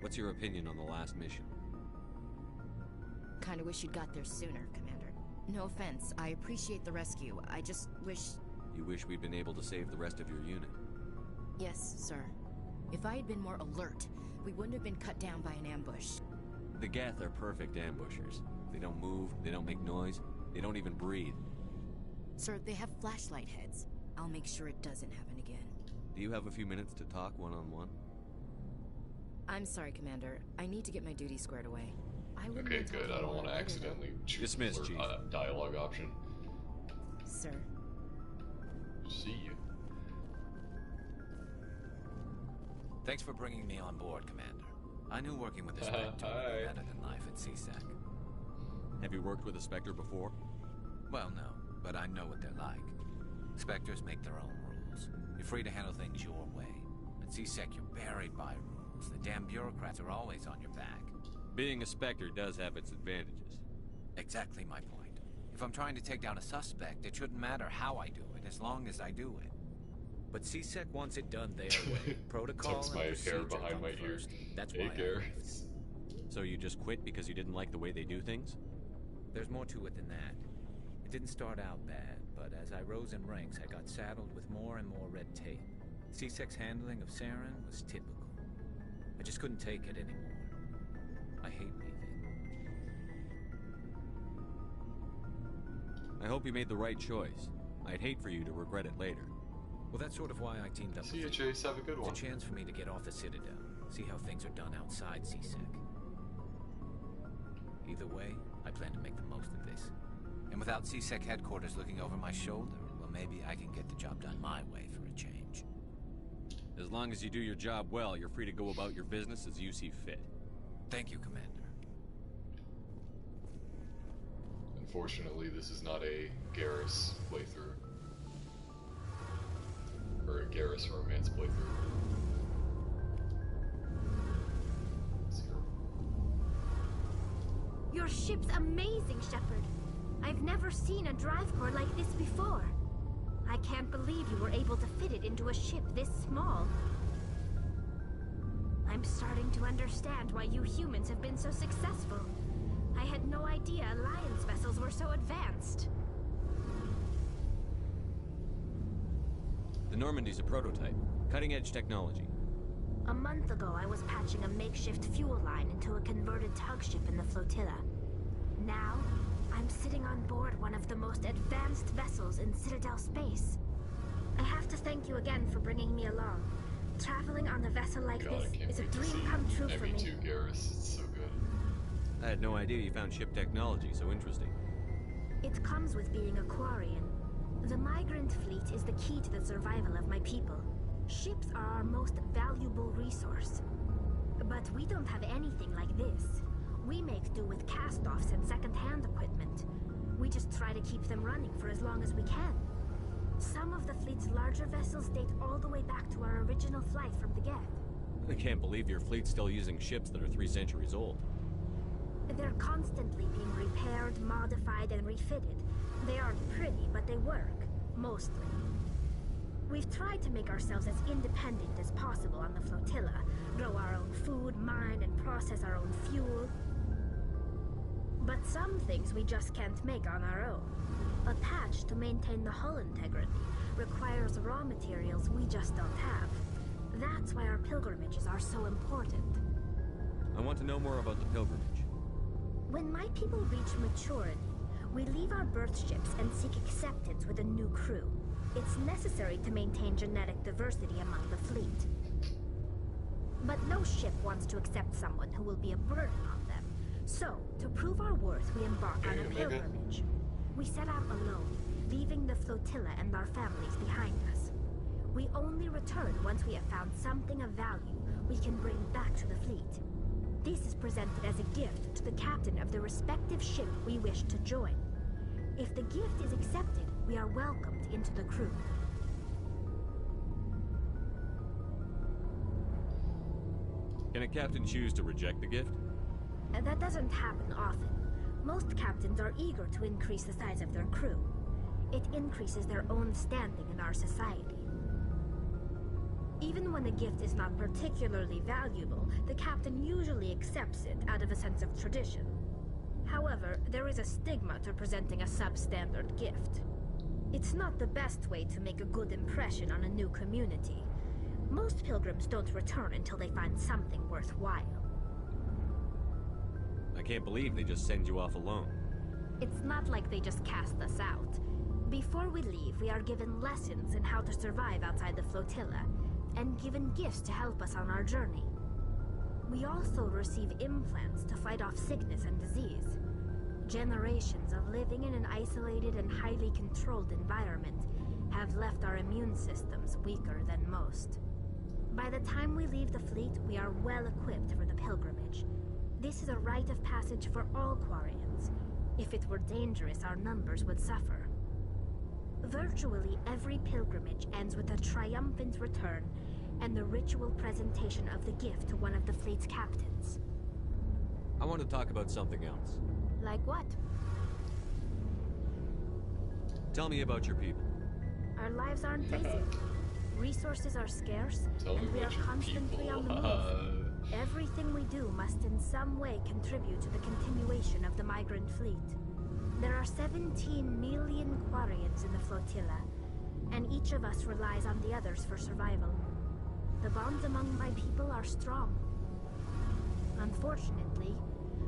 [SPEAKER 4] What's your opinion on the last mission?
[SPEAKER 18] Kinda wish you'd got there sooner, Commander. No offense, I appreciate the rescue. I just wish...
[SPEAKER 4] You wish we'd been able to save the rest of your unit?
[SPEAKER 18] Yes, sir. If I had been more alert, we wouldn't have been cut down by an ambush.
[SPEAKER 4] The Geth are perfect ambushers. They don't move, they don't make noise, they don't even breathe.
[SPEAKER 18] Sir, they have flashlight heads. I'll make sure it doesn't happen again.
[SPEAKER 4] Do you have a few minutes to talk one-on-one?
[SPEAKER 18] I'm sorry, Commander. I need to get my duty squared away.
[SPEAKER 1] Okay, good. I don't want to accidentally choose
[SPEAKER 4] Dismiss,
[SPEAKER 1] the
[SPEAKER 4] Chief.
[SPEAKER 1] dialogue option.
[SPEAKER 18] Sir.
[SPEAKER 1] See you.
[SPEAKER 10] Thanks for bringing me on board, Commander. I knew working with the Spectre would be better than life at CSEC.
[SPEAKER 4] Have you worked with a Spectre before?
[SPEAKER 10] Well, no, but I know what they're like. Spectres make their own rules. You're free to handle things your way. At CSEC, you're buried by rules. The damn bureaucrats are always on your back.
[SPEAKER 4] Being a Spectre does have its advantages.
[SPEAKER 10] Exactly my point. If I'm trying to take down a suspect, it shouldn't matter how I do it, as long as I do it. But CSEC wants it done their way. Protocol
[SPEAKER 1] Tucks
[SPEAKER 10] and
[SPEAKER 1] my hair
[SPEAKER 10] procedure
[SPEAKER 1] behind
[SPEAKER 10] come
[SPEAKER 1] my ear.
[SPEAKER 10] first. That's
[SPEAKER 1] Hey,
[SPEAKER 10] why I
[SPEAKER 1] Garrett.
[SPEAKER 10] left.
[SPEAKER 4] So you just quit because you didn't like the way they do things?
[SPEAKER 10] There's more to it than that. It didn't start out bad, but as I rose in ranks, I got saddled with more and more red tape. CSEC's handling of Saren was typical. I just couldn't take it anymore. I hate leaving.
[SPEAKER 4] I hope you made the right choice. I'd hate for you to regret it later.
[SPEAKER 10] Well, that's sort of why I teamed up
[SPEAKER 1] See you,
[SPEAKER 10] with
[SPEAKER 1] Chase. Have a good one.
[SPEAKER 10] It's a chance for me to get off the Citadel, see how things are done outside CSEC. Either way, I plan to make the most of this. And without CSEC headquarters looking over my shoulder, well, maybe I can get the job done my way for a change.
[SPEAKER 4] As long as you do your job well, you're free to go about your business as you see fit.
[SPEAKER 10] Thank you, Commander.
[SPEAKER 1] Unfortunately, this is not a Garrus playthrough. Or a Garrus romance playthrough.
[SPEAKER 2] Your ship's amazing, Shepard. I've never seen a drive core like this before. I can't believe you were able to fit it into a ship this small. I'm starting to understand why you humans have been so successful. I had no idea Alliance vessels were so advanced.
[SPEAKER 4] The Normandy's a prototype. Cutting-edge technology.
[SPEAKER 2] A month ago, I was patching a makeshift fuel line into a converted tug ship in the flotilla. Now, I'm sitting on board one of the most advanced vessels in Citadel space. I have to thank you again for bringing me along. Traveling on a vessel like this is a dream come true for me.
[SPEAKER 1] Me too, Garrus. It's so good.
[SPEAKER 4] I had no idea you found ship technology so interesting.
[SPEAKER 2] It comes with being a Quarian. The migrant fleet is the key to the survival of my people. Ships are our most valuable resource. But we don't have anything like this. We make do with cast-offs and second-hand equipment. We just try to keep them running for as long as we can. Some of the fleet's larger vessels date all the way back to our original flight from the get.
[SPEAKER 4] I can't believe your fleet's still using ships that are 3 centuries old.
[SPEAKER 2] They're constantly being repaired, modified, and refitted. They aren't pretty, but they work. Mostly. We've tried to make ourselves as independent as possible on the flotilla. Grow our own food, mine, and process our own fuel. But some things we just can't make on our own. A patch to maintain the hull integrity requires raw materials we just don't have. That's why our pilgrimages are so important.
[SPEAKER 4] I want to know more about the pilgrimage.
[SPEAKER 2] When my people reach maturity, we leave our birth ships and seek acceptance with a new crew. It's necessary to maintain genetic diversity among the fleet. But no ship wants to accept someone who will be a burden on them. So, to prove our worth, we embark on a pilgrimage. We set out alone, leaving the flotilla and our families behind us. We only return once we have found something of value we can bring back to the fleet. This is presented as a gift to the captain of the respective ship we wish to join. If the gift is accepted, we are welcomed into the crew.
[SPEAKER 4] Can a captain choose to reject the gift?
[SPEAKER 2] That doesn't happen often. Most captains are eager to increase the size of their crew. It increases their own standing in our society. Even when a gift is not particularly valuable, the captain usually accepts it out of a sense of tradition. However, there is a stigma to presenting a substandard gift. It's not the best way to make a good impression on a new community. Most pilgrims don't return until they find something worthwhile.
[SPEAKER 4] I can't believe they just send you off alone.
[SPEAKER 2] It's not like they just cast us out. Before we leave, we are given lessons in how to survive outside the flotilla, and given gifts to help us on our journey. We also receive implants to fight off sickness and disease. Generations of living in an isolated and highly controlled environment have left our immune systems weaker than most. By the time we leave the fleet, we are well equipped for the pilgrimage. This is a rite of passage for all Quarians. If it were dangerous, our numbers would suffer. Virtually every pilgrimage ends with a triumphant return and the ritual presentation of the gift to one of the fleet's captains.
[SPEAKER 4] I want to talk about something else.
[SPEAKER 2] Like what?
[SPEAKER 4] Tell me about your people.
[SPEAKER 2] Our lives aren't easy. Resources are scarce, and we are constantly on the move. Everything we do must in some way contribute to the continuation of the migrant fleet. There are 17 million Quarians in the flotilla, and each of us relies on the others for survival. The bonds among my people are strong. Unfortunately,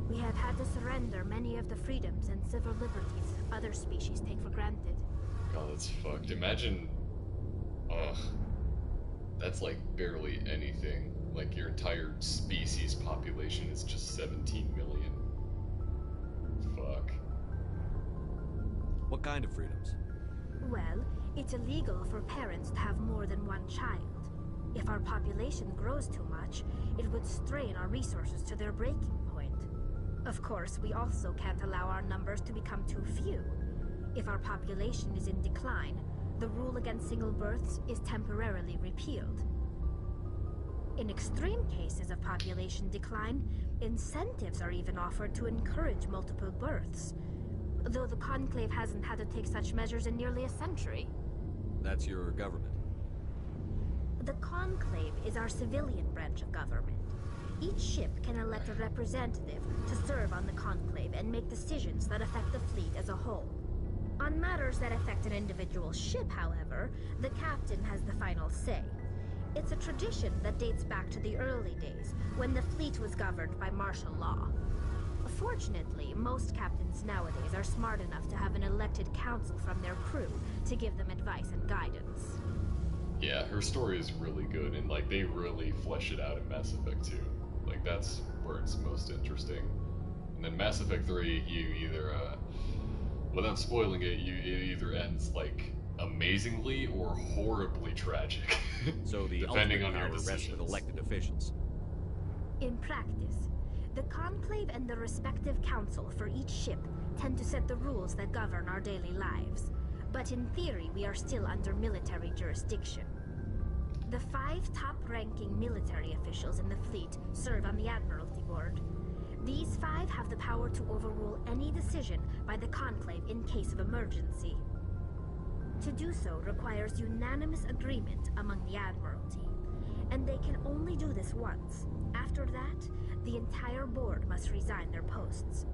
[SPEAKER 2] we have had to surrender many of the freedoms and civil liberties other species take for granted.
[SPEAKER 1] God, that's fucked. Imagine... Ugh. That's like barely anything. Like your entire species population is just 17 million. Fuck.
[SPEAKER 4] What kind of freedoms?
[SPEAKER 2] Well, it's illegal for parents to have more than one child. If our population grows too much, it would strain our resources to their breaking point. Of course, we also can't allow our numbers to become too few. If our population is in decline, the rule against single births is temporarily repealed. In extreme cases of population decline, incentives are even offered to encourage multiple births, though the Conclave hasn't had to take such measures in nearly a century.
[SPEAKER 4] That's your government?
[SPEAKER 2] The Conclave is our civilian branch of government. Each ship can elect a representative to serve on the Conclave and make decisions that affect the fleet as a whole. On matters that affect an individual ship, however, the captain has the final say. It's a tradition that dates back to the early days, when the fleet was governed by martial law. Fortunately, most captains nowadays are smart enough to have an elected council from their crew to give them advice and guidance.
[SPEAKER 1] Yeah, her story is really good, and like they really flesh it out in Mass Effect 2. Like that's where it's most interesting. And then Mass Effect 3, you either, without spoiling it, it either ends like amazingly or horribly tragic.
[SPEAKER 4] So the
[SPEAKER 1] depending on
[SPEAKER 4] ultimate
[SPEAKER 1] your
[SPEAKER 4] power rests
[SPEAKER 1] decisions.
[SPEAKER 4] with elected officials.
[SPEAKER 2] In practice, the Conclave and the respective council for each ship tend to set the rules that govern our daily lives. But in theory, we are still under military jurisdiction. The 5 top-ranking military officials in the fleet serve on the Admiralty Board. These 5 have the power to overrule any decision by the Conclave in case of emergency. To do so requires unanimous agreement among the Admiralty, and they can only do this once. After that, the entire board must resign their posts.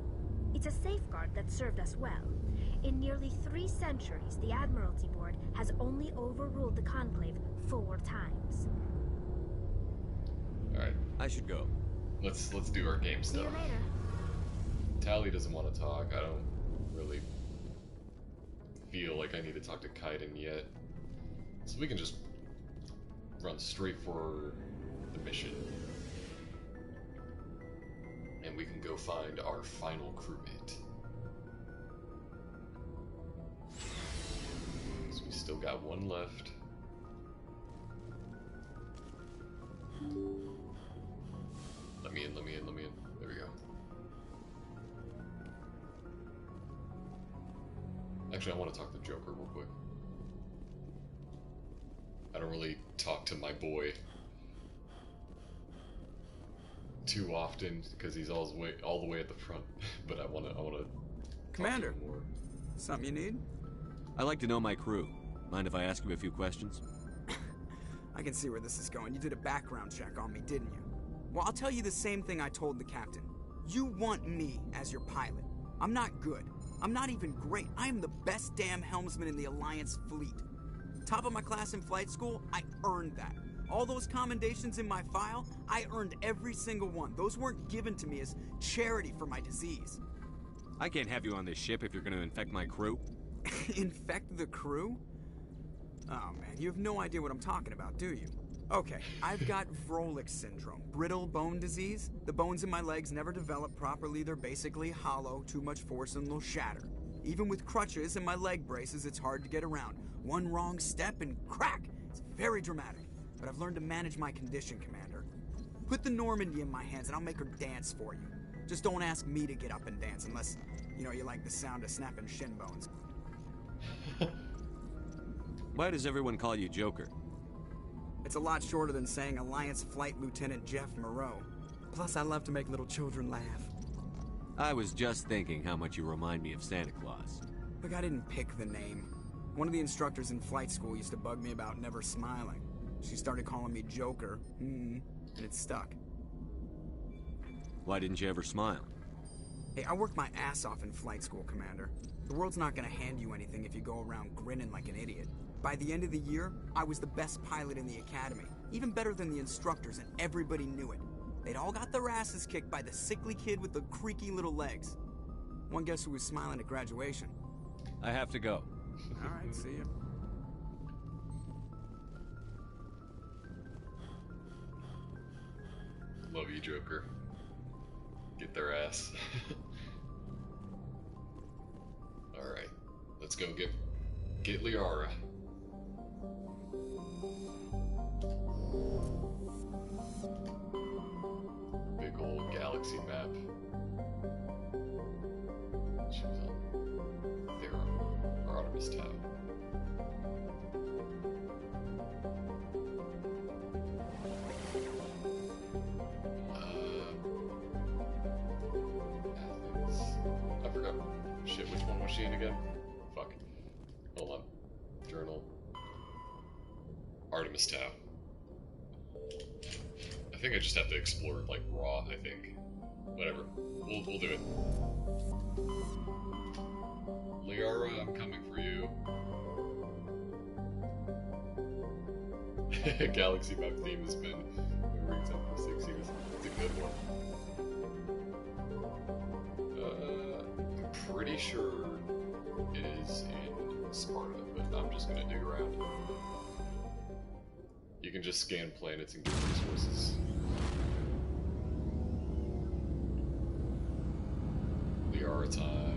[SPEAKER 2] It's a safeguard that served us well. In nearly 3 centuries, the Admiralty Board has only overruled the Conclave 4 times.
[SPEAKER 1] Alright.
[SPEAKER 4] I should go.
[SPEAKER 1] Let's do our game
[SPEAKER 2] See
[SPEAKER 1] stuff.
[SPEAKER 2] you later.
[SPEAKER 1] Tally doesn't want to talk. I don't really feel like I need to talk to Kaiden yet. So we can just run straight for the mission. And we can go find our final crewmate. So we still got 1 left. Let me in. There we go. Actually, I want to talk to Joker real quick. I don't really talk to my boy too often because he's all the way at the front. But I want to.
[SPEAKER 14] Commander, something you need?
[SPEAKER 4] I'd like to know my crew. Mind if I ask you a few questions?
[SPEAKER 14] I can see where this is going. You did a background check on me, didn't you? Well, I'll tell you the same thing I told the captain. You want me as your pilot. I'm not good. I'm not even great. I am the best damn helmsman in the Alliance fleet. Top of my class in flight school, I earned that. All those commendations in my file, I earned every single one. Those weren't given to me as charity for my disease.
[SPEAKER 4] I can't have you on this ship if you're going to infect my crew.
[SPEAKER 14] Infect the crew? Oh man, you have no idea what I'm talking about, do you? Okay, I've got Vrolik syndrome, brittle bone disease. The bones in my legs never develop properly. They're basically hollow, too much force and they'll shatter. Even with crutches and my leg braces, it's hard to get around. One wrong step and crack! It's very dramatic. But I've learned to manage my condition, Commander. Put the Normandy in my hands and I'll make her dance for you. Just don't ask me to get up and dance unless, you like the sound of snapping shin bones.
[SPEAKER 4] Why does everyone call you Joker?
[SPEAKER 14] It's a lot shorter than saying Alliance Flight Lieutenant Jeff Moreau. Plus, I love to make little children laugh.
[SPEAKER 4] I was just thinking how much you remind me of Santa Claus.
[SPEAKER 14] Look, I didn't pick the name. One of the instructors in flight school used to bug me about never smiling. She started calling me Joker, and it stuck.
[SPEAKER 4] Why didn't you ever smile?
[SPEAKER 14] Hey, I worked my ass off in flight school, Commander. The world's not gonna hand you anything if you go around grinning like an idiot. By the end of the year, I was the best pilot in the academy, even better than the instructors, and everybody knew it. They'd all got their asses kicked by the sickly kid with the creaky little legs. One guess who was smiling at graduation?
[SPEAKER 4] I have to go.
[SPEAKER 14] All right, see ya.
[SPEAKER 1] Love you, Joker. Get their ass. Alright, let's go get Liara. Big old galaxy map. She was on Therum, or Artemis Tau. Athens. I forgot. Shit, which one was she in again? Fuck. Hold on. Journal. Artemis Tau. I think I just have to explore it like raw, I think. Whatever. We'll do it. Liara, I'm coming for you. Galaxy map theme has been ringtone for 6 years. It's a good one. I'm pretty sure it is in Sparta, but I'm just gonna dig around. You can just scan planets and get resources. Liara time.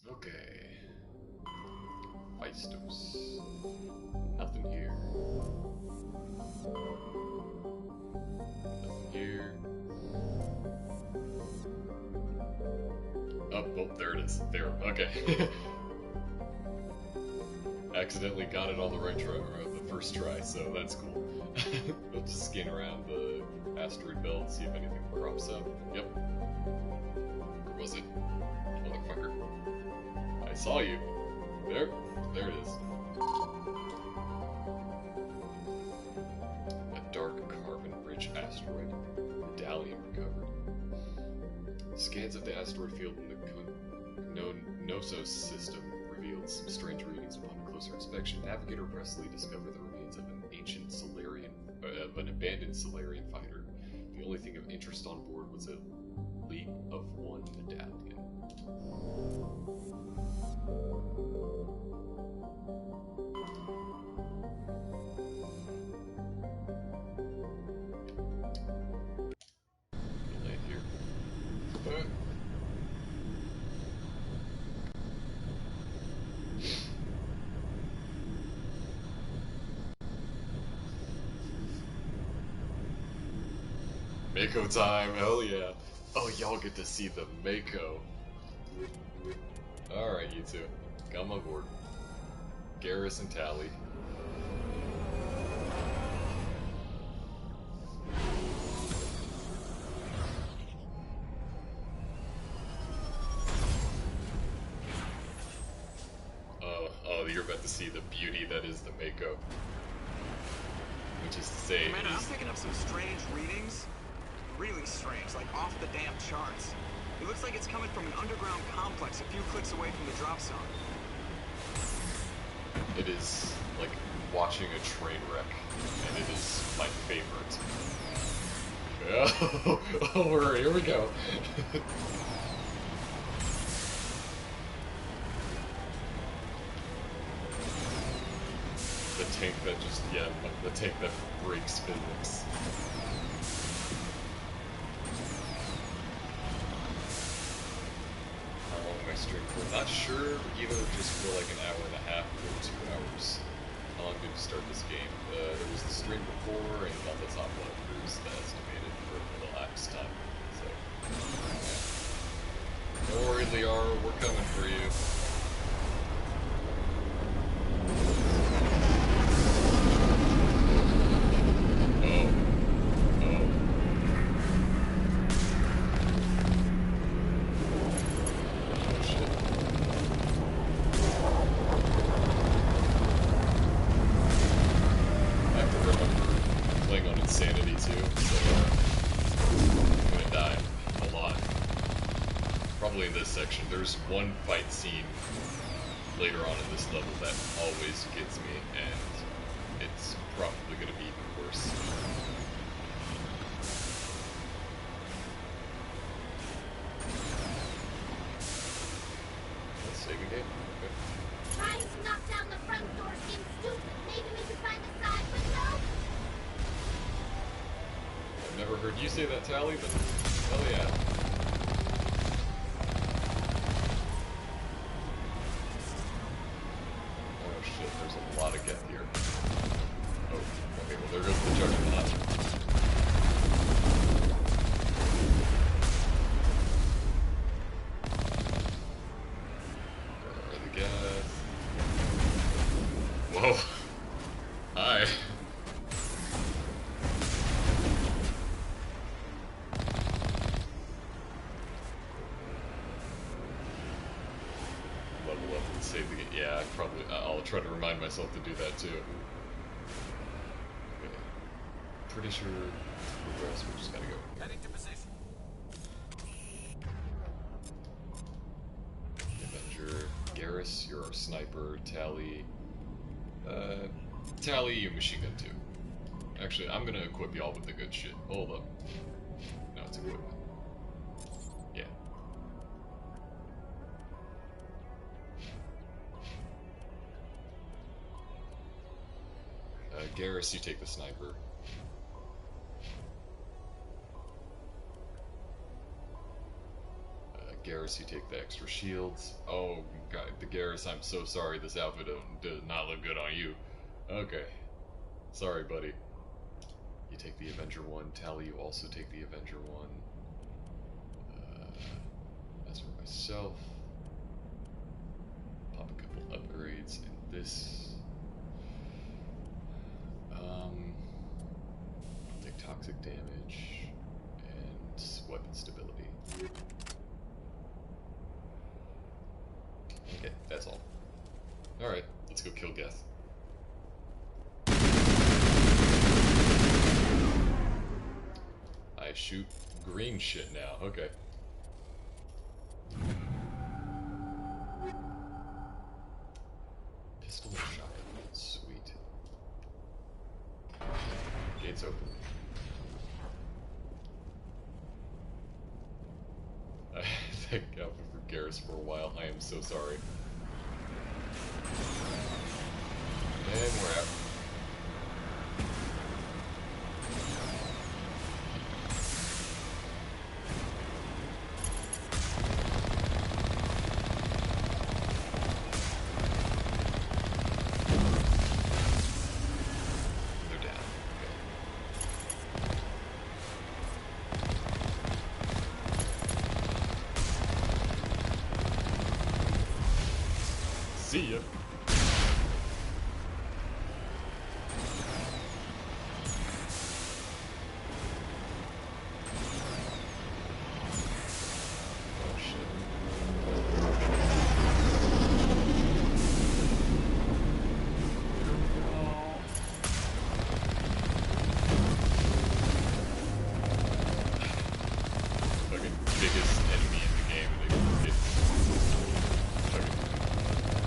[SPEAKER 1] Okay. Feistos. Nothing here. Nothing here. Oh, there it is. There. Okay. Accidentally got it on the right try, or the first try, so that's cool. We'll just scan around the asteroid belt, see if anything crops up. Yep. Where was it? Motherfucker. I saw you. There it is. A dark carbon-rich asteroid. Medallion recovered. Scans of the asteroid field in the Knossos system revealed some strange readings. Upon closer inspection, Navigator Presley discovered the remains of an abandoned Solarian fighter. The only thing of interest on board was a leap of one medallion. Land here. Mako time, hell yeah. Oh, y'all get to see the Mako. Alright, you two. Come on board. Garrus and Tally. Oh, you're about to see the beauty that is the Mako. Which is to say,
[SPEAKER 14] Commander, I'm picking up some strange readings. Really strange, like off the damn charts. It looks like it's coming from an underground complex a few clicks away from the drop zone.
[SPEAKER 1] it is like watching a train wreck, and it is my favorite. Oh, here we go. The tank that just, the tank that breaks physics. How long am I stream for? Not sure, either just for like an hour and a half or 2 hours. How long did you start this game? There was the stream before, and on the top one, there's the estimated for the elapsed time. So, yeah. Don't worry, Liara, we're coming for you. playing on insanity too, so I'm gonna die a lot. Probably in this section. There's one fight scene later on in this level that always gets me, and it's probably gonna be even worse. Saving game? Okay.
[SPEAKER 19] Trying to knock down the front door seems stupid. Maybe we could find the side window?
[SPEAKER 1] I've never heard you say that, Tally, but hell yeah. Oh shit, there's a lot of get here. Oh, okay, well there goes the juggernaut. Whoa. Hi. Level up and save the game. Yeah, I'll try to remind myself to do that too. Okay. Pretty sure to progress, we just gotta go.
[SPEAKER 7] Heading to position.
[SPEAKER 1] Avenger, Garrus, you're our sniper, Tally. Tally, you machine gun too. Actually, I'm gonna equip y'all with the good shit. Hold up. No, it's equipment. Yeah. Garrus, you take the sniper. Garrus, you take the extra shields. Oh, God, the Garrus, I'm so sorry. This outfit does not look good on you. Okay. Sorry, buddy. You take the Avenger one. Tally, you also take the Avenger one. As for myself, pop a couple upgrades in this. Take toxic damage and weapon stability. Okay, that's all. Alright, let's go kill Geth. I shoot green shit now, okay. Pistol and shotgun, sweet. Gates open. I think I've for Garrus for a while. I am so sorry. And we're out. They're down. Okay. See ya. Biggest enemy in the game. They get fucking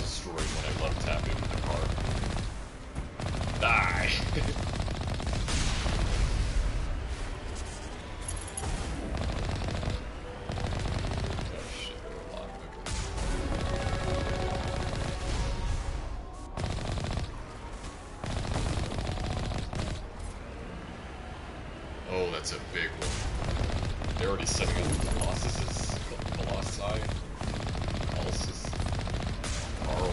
[SPEAKER 1] destroyed when I love tap into the car. Die! Oh shit, there are a lot. Okay. Oh, that's a big one. They're already setting up Colossus. Colossi. Carl.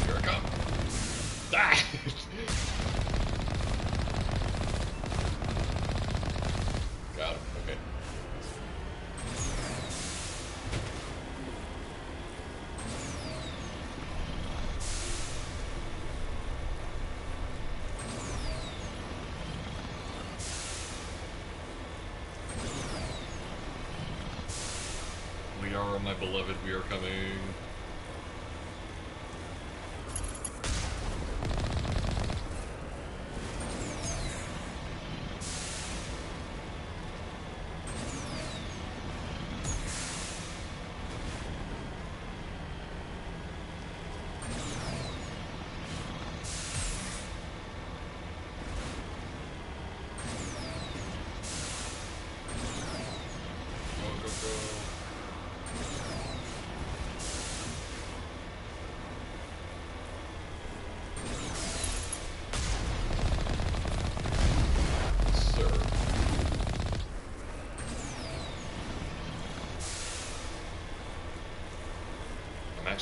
[SPEAKER 1] Here I come. Ah! Got him. Okay. We are, my beloved, we are coming.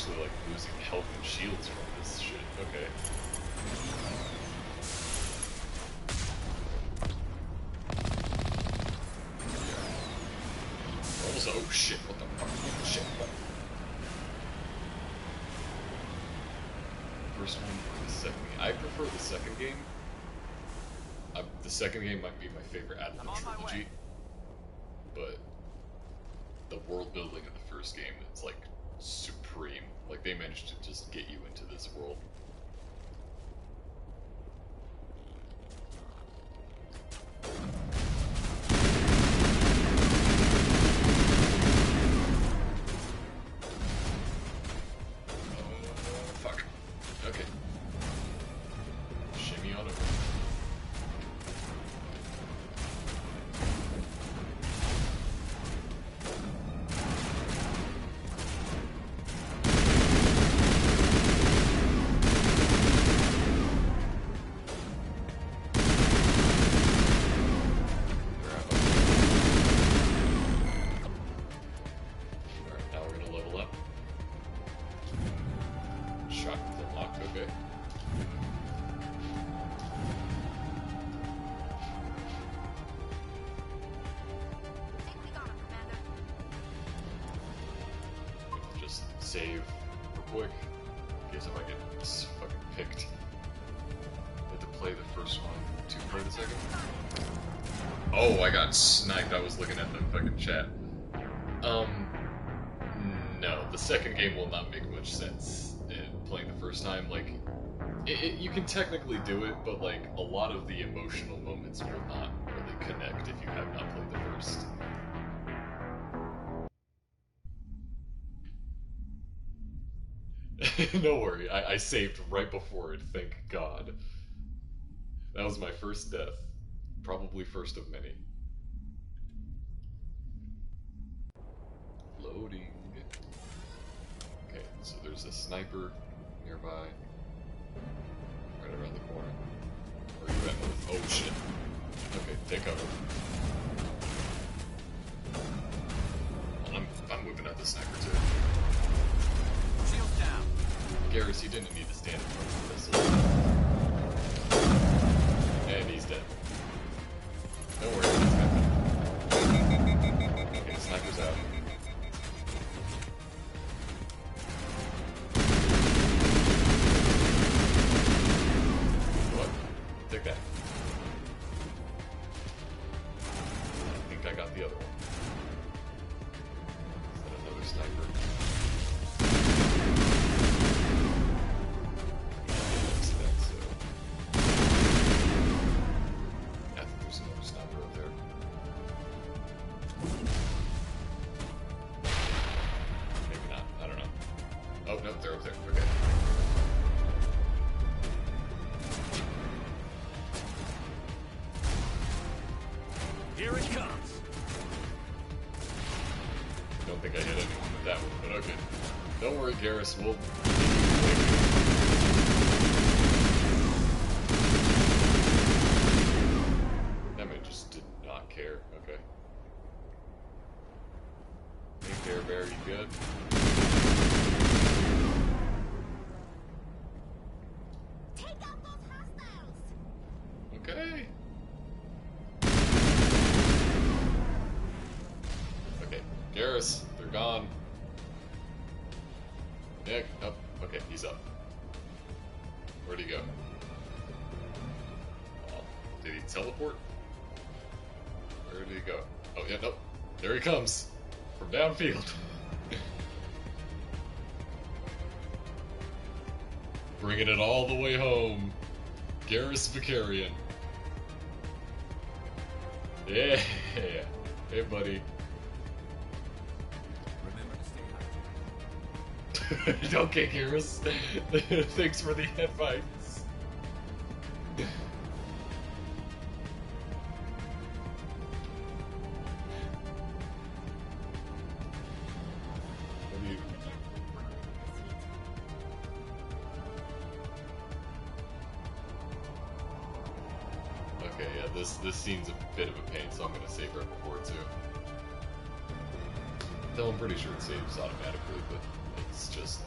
[SPEAKER 1] actually like losing health and shields from this shit. Okay. Almost. Oh shit! What the fuck? Oh, shit! What? First one or the second game? I prefer the second game. The second game might be my favorite out of the trilogy, but the world building in the first game is like supreme. Like they managed to just get you into this world. Fuck. Okay. Shimmy on over. Save real quick, in case if I get fucking picked. I had to play the first one to play the second. Oh, I got sniped. I was looking at the fucking chat. No, the second game will not make much sense in playing the first time. Like, you can technically do it, but like a lot of the emotional moments will not really connect if you have not played the first. No worry, I saved right before it, thank God. That was my first death. Probably first of many. Loading. Okay, so there's a sniper nearby. Right around the corner. Where are you at? Oh shit. Okay, take cover. I'm whipping out the sniper too. Shields down. Garrus, you didn't need to stand in front of this. And he's dead. Don't worry, he's happening. Okay, the sniper's out. What? Take that. I think I got the other one. Is that another sniper?
[SPEAKER 13] Here it comes.
[SPEAKER 1] Don't think I hit anyone with that one, but okay. Don't worry, Garrus, we'll... That man just did not care, okay. Hey, Bear Bear, you good?
[SPEAKER 19] Take out those hostiles!
[SPEAKER 1] Okay. Okay, Garrus, they're gone. Nick, up. Okay, he's up. Where'd he go? Oh, did he teleport? Where did he go? Oh, yeah, nope. There he comes. From downfield. Bringing it all the way home. Garrus Vicarian. Yeah. Hey, buddy. Okay, Garrus. Thanks for the advice. Okay, yeah, this scene's a bit of a pain, so I'm gonna save right before it too. Though I'm pretty sure it saves automatically, but it's just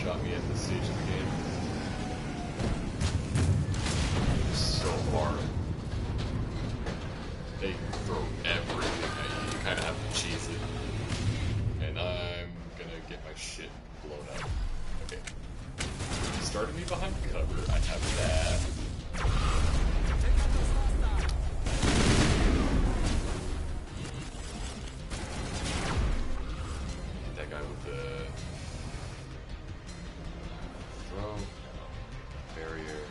[SPEAKER 1] one-shot me at this stage of the game. So hard. They throw everything at you. You kind of have to cheese it. And I'm gonna get my shit blown up. Okay. Started me behind cover. I have that. That guy with the throw, barrier.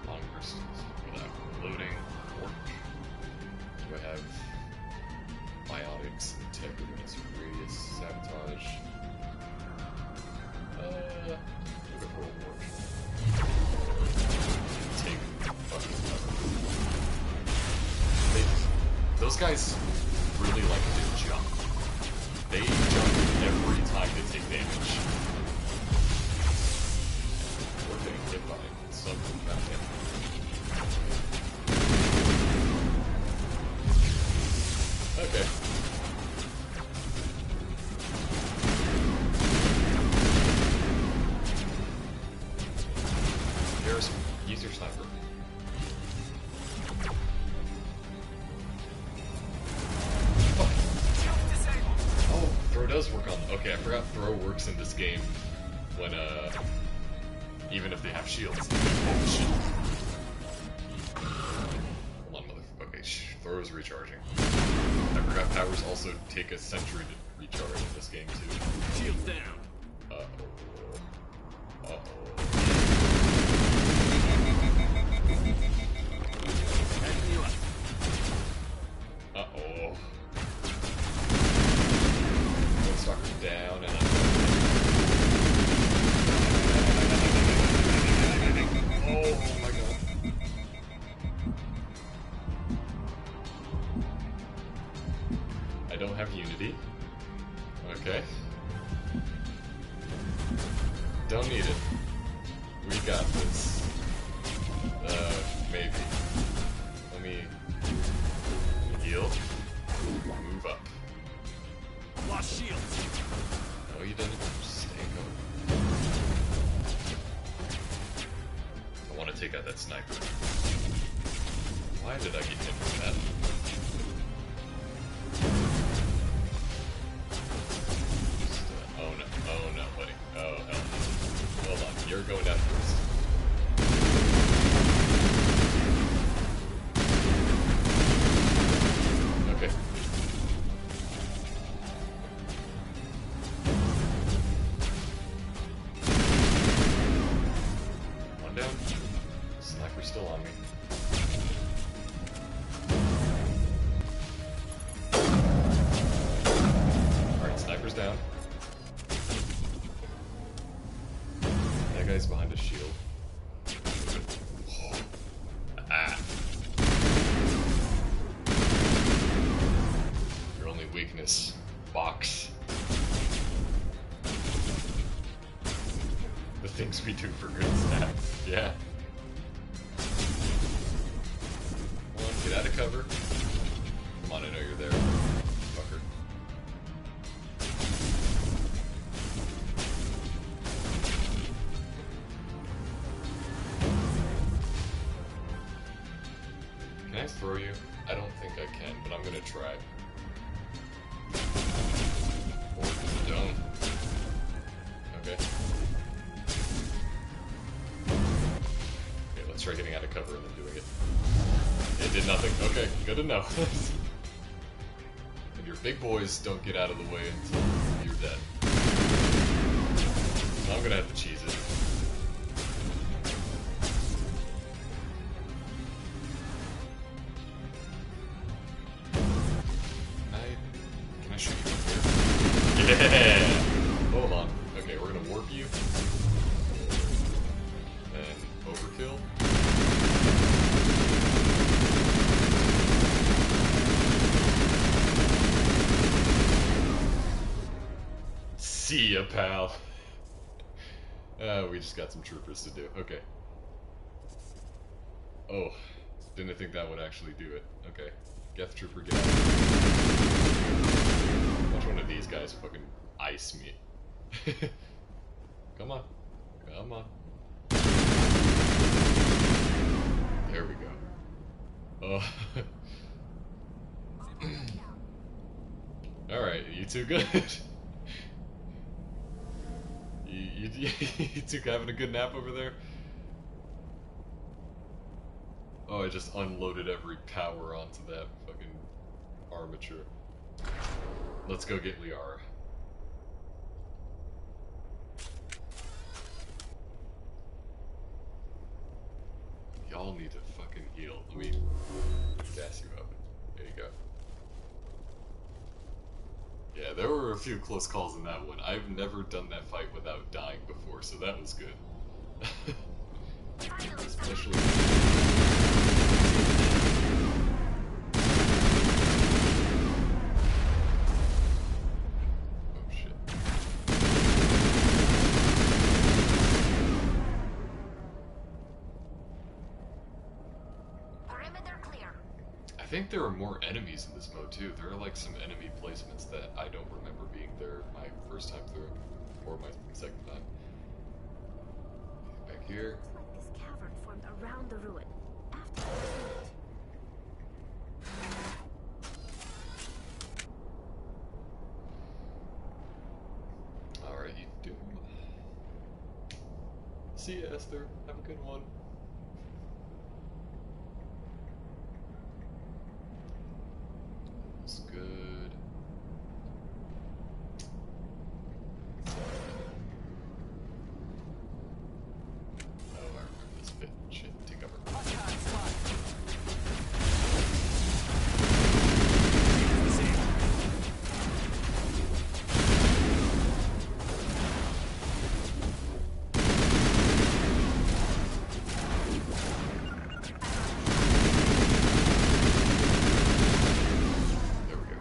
[SPEAKER 1] Long versus without loading. Work. Do I have biotics, integrity, radius, sabotage? Look at roll work. Take fucking cover. Those guys really like to jump. They jump every time they take damage. We're getting hit by something back in. Okay. Garrison, use your sniper. Oh, throw does work on. Okay, I forgot throw works in this game when even if they have shields. Oh shit. Hold on, mother. Okay, throw is recharging. I forgot powers also take a century to recharge in this game too.
[SPEAKER 7] Shields down.
[SPEAKER 1] Uh-oh. Uh-oh. Uh-oh. One stalker down and oh my god. I don't have Unity. Okay. Don't need it. We got this. Maybe. Let me heal. Move up.
[SPEAKER 7] Lost shields.
[SPEAKER 1] No, you didn't. Stay going. I want to take out that sniper. Why did I get hit with that? Oh no, buddy. Oh hell no. Hold on, you're going down first. Okay. One down. Sniper's still on me. Alright, sniper's down. That guy's behind a shield. Ah. Your only weakness. Box. The things we do for good stats. Yeah. Come on, get out of cover. Come on, I know you're there. Fucker. Can I throw you? I don't think I can, but I'm gonna try. Or don't. Okay. Okay, let's try getting out of cover and then doing it. It did nothing. Okay, good to know. And your big boys don't get out of the way until you're dead. So I'm gonna have to cheese it. Can I shoot you from here? Yeah! Hold on. Okay, we're gonna warp you. And overkill. See ya, pal. We just got some troopers to do. Okay. Oh, didn't think that would actually do it. Okay. Geth Trooper, get out. Watch one of these guys fucking ice me. Come on. Come on. There we go. Oh. Alright, you two good? you two having a good nap over there? Oh, I just unloaded every power onto that fucking armature. Let's go get Liara. Y'all need to fucking heal. Let me gas you up. There you go. Yeah, there were a few close calls in that one. I've never done that fight without dying before, so that was good. Especially... Oh shit.
[SPEAKER 2] Perimeter clear.
[SPEAKER 1] I think there are more enemies in this mode too. There are like some enemy placements that I don't remember being there my first time through, or my second time. Back here.
[SPEAKER 2] Looks like this cavern formed around the ruin. After the
[SPEAKER 1] Alright, you do. See ya, Esther. Have a good one. That's good. Oh, I remember this bit. Shit, take cover. There we go.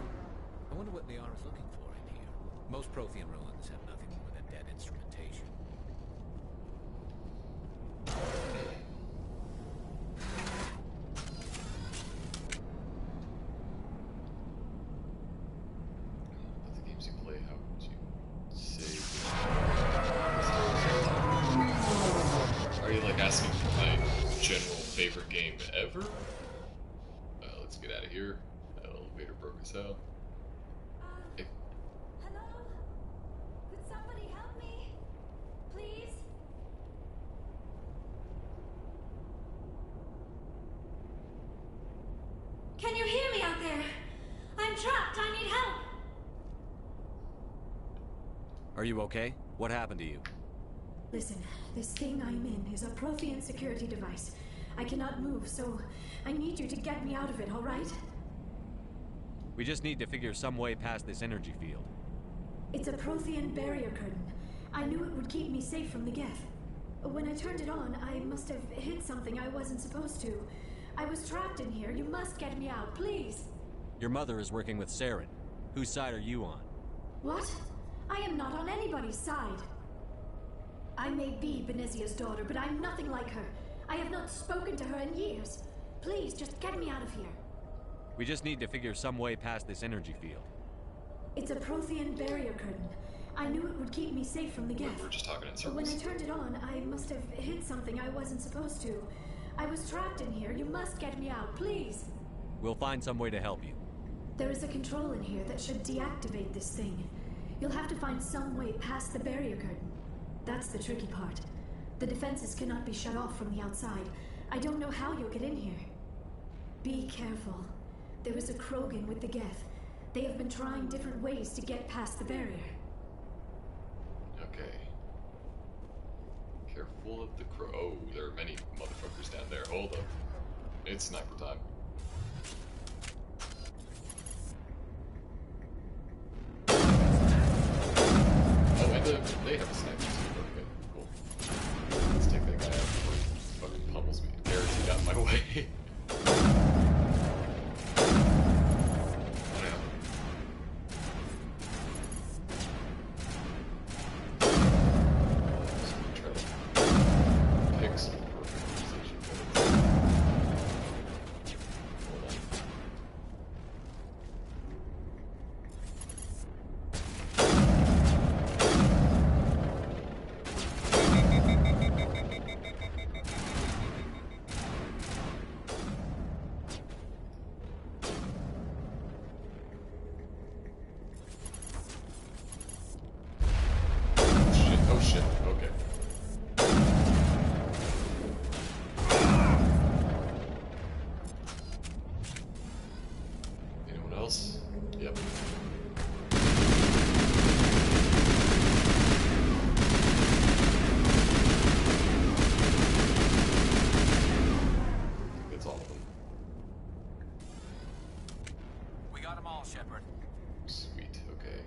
[SPEAKER 10] I wonder what Liara's looking for in here. Most Prothean ruins have nothing more than dead instrumentation.
[SPEAKER 1] But the games you play, how would you save? Are you like asking for my general favorite game ever? Let's get out of here. That elevator broke as hell. Hey.
[SPEAKER 5] Hello? Could somebody help me? Please? Can you hear me out there? I'm trapped. I need help.
[SPEAKER 4] Are you okay? What happened to you?
[SPEAKER 20] Listen, this thing I'm in is a Prothean security device. I cannot move, so I need you to get me out of it, all right?
[SPEAKER 4] We just need to figure some way past this energy field.
[SPEAKER 20] It's a Prothean barrier curtain. I knew it would keep me safe from the Geth. When I turned it on, I must have hit something I wasn't supposed to. I was trapped in here. You must get me out, please.
[SPEAKER 4] Your mother is working with Saren. Whose side are you on?
[SPEAKER 20] What? I am not on anybody's side. I may be Benezia's daughter, but I'm nothing like her. I have not spoken to her in years. Please, just get me out of here.
[SPEAKER 4] We just need to figure some way past this energy field.
[SPEAKER 20] It's a Prothean barrier curtain. I knew it would keep me safe from the Geth.
[SPEAKER 1] We're just talking in
[SPEAKER 20] When I
[SPEAKER 1] circles.
[SPEAKER 20] turned it on, I must have hit something I wasn't supposed to. I was trapped in here. You must get me out, please.
[SPEAKER 4] We'll find some way to help you.
[SPEAKER 20] There is a control in here that should deactivate this thing. You'll have to find some way past the barrier curtain. That's the tricky part. The defenses cannot be shut off from the outside. I don't know how you'll get in here. Be careful. There is a Krogan with the Geth. They have been trying different ways to get past the barrier.
[SPEAKER 1] Okay. Careful of the crow. Oh, there are many motherfuckers down there. Hold up. It's sniper time. Oh, and they have a sniper too. Okay, cool. Let's take that guy out before he fucking pummels me. Garrett's got in my way. else? Yep. That's all of them.
[SPEAKER 10] We got them all, Shepard.
[SPEAKER 1] Sweet, okay.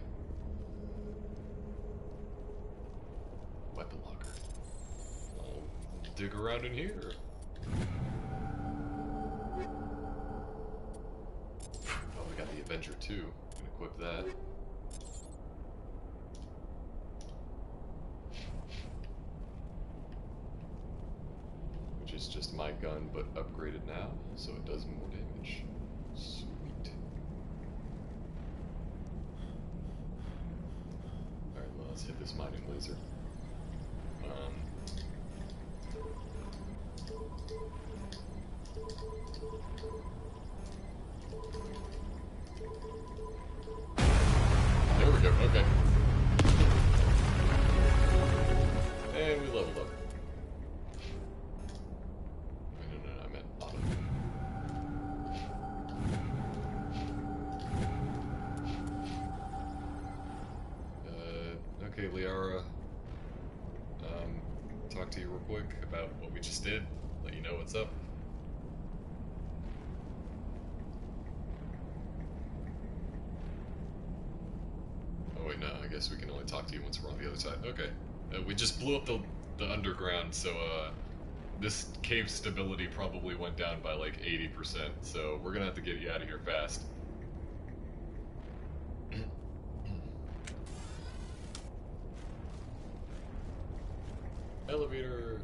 [SPEAKER 1] Weapon locker. I'll dig around in here. Oh, we got the Avenger too. Can equip that. Which is just my gun, but upgraded now, so it does more damage. Sweet. Alright, well, let's hit this mining laser. There we go, okay. And we leveled up. No, I meant auto. Okay, Liara. Talk to you real quick about what we just did. Let you know what's up. Oh wait, no, I guess we can only talk to you once we're on the other side. Okay. We just blew up the underground, so this cave stability probably went down by like 80%, so we're gonna have to get you out of here fast. Elevator.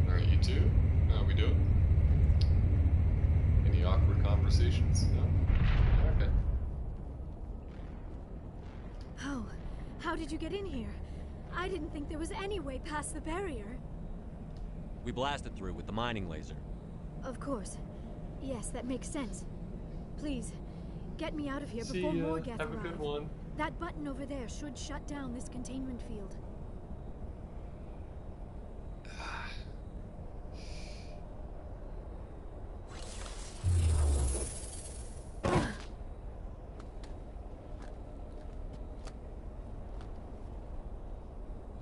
[SPEAKER 1] Alright, you two? How we doing? Any awkward conversations? No? Okay.
[SPEAKER 20] Oh, how did you get in here? I didn't think there was any way past the barrier.
[SPEAKER 11] We blasted through with the mining laser.
[SPEAKER 20] Of course. Yes, that makes sense. Please, get me out of here before more Geth arrive.
[SPEAKER 1] Have a good one.
[SPEAKER 20] That button over there should shut down this containment field.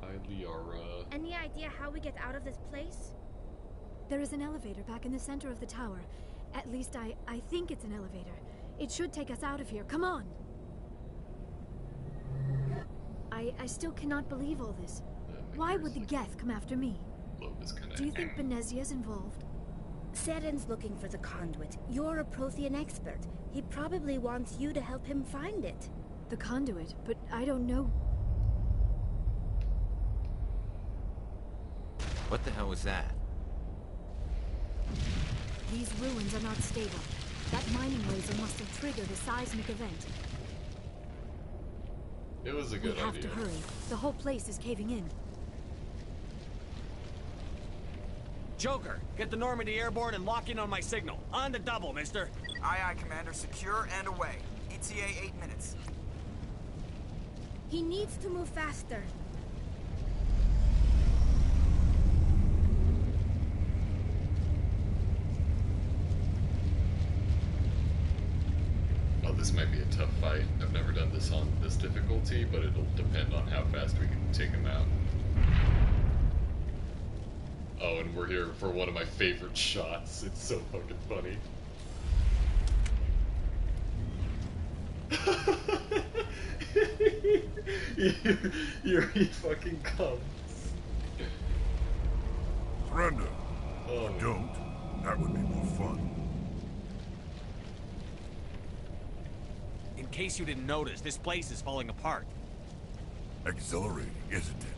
[SPEAKER 1] Hi, Liara.
[SPEAKER 2] Any idea how we get out of this place?
[SPEAKER 20] There is an elevator back in the center of the tower. At least I think it's an elevator. It should take us out of here. Come on! I still cannot believe all this. Why would the Geth come after me? Do you think Benezia's involved?
[SPEAKER 2] Saren's looking for the conduit. You're a Prothean expert. He probably wants you to help him find it.
[SPEAKER 20] The conduit? But I don't know.
[SPEAKER 10] What the hell was that?
[SPEAKER 20] These ruins are not stable. That mining laser must have triggered a seismic event.
[SPEAKER 1] It was a good idea.
[SPEAKER 20] We have to hurry. The whole place is caving in.
[SPEAKER 11] Joker, get the Normandy airborne and lock in on my signal. On the double, mister.
[SPEAKER 14] Aye, aye, Commander. Secure and away. ETA 8 minutes.
[SPEAKER 2] He needs to move faster.
[SPEAKER 1] Oh, this might be a tough fight. I've never done this on this difficulty, but it'll depend on how fast we can take him out. Oh, and we're here for one of my favorite shots. It's so fucking funny. He fucking comes.
[SPEAKER 17] Surrender. Oh. Don't. That would be more fun.
[SPEAKER 11] In case you didn't notice, this place is falling apart.
[SPEAKER 17] Exhilarating, isn't it?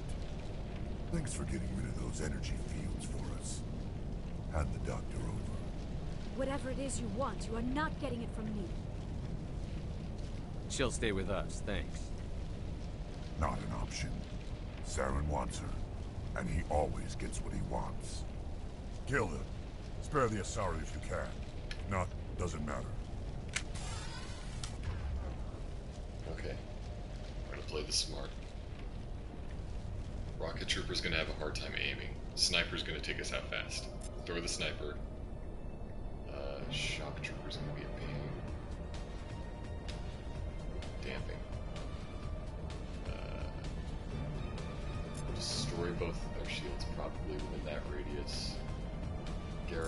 [SPEAKER 17] Thanks for getting rid of those energy fields for us. Hand the doctor over.
[SPEAKER 20] Whatever it is you want, you are not getting it from me.
[SPEAKER 4] She'll stay with us, thanks.
[SPEAKER 17] Not an option. Saren wants her, and he always gets what he wants. Kill him. Spare the Asari if you can. If not, doesn't matter.
[SPEAKER 1] Okay. I'm gonna play this smart. Rocket Trooper's gonna have a hard time aiming. Sniper's gonna take us out fast. Throw the sniper.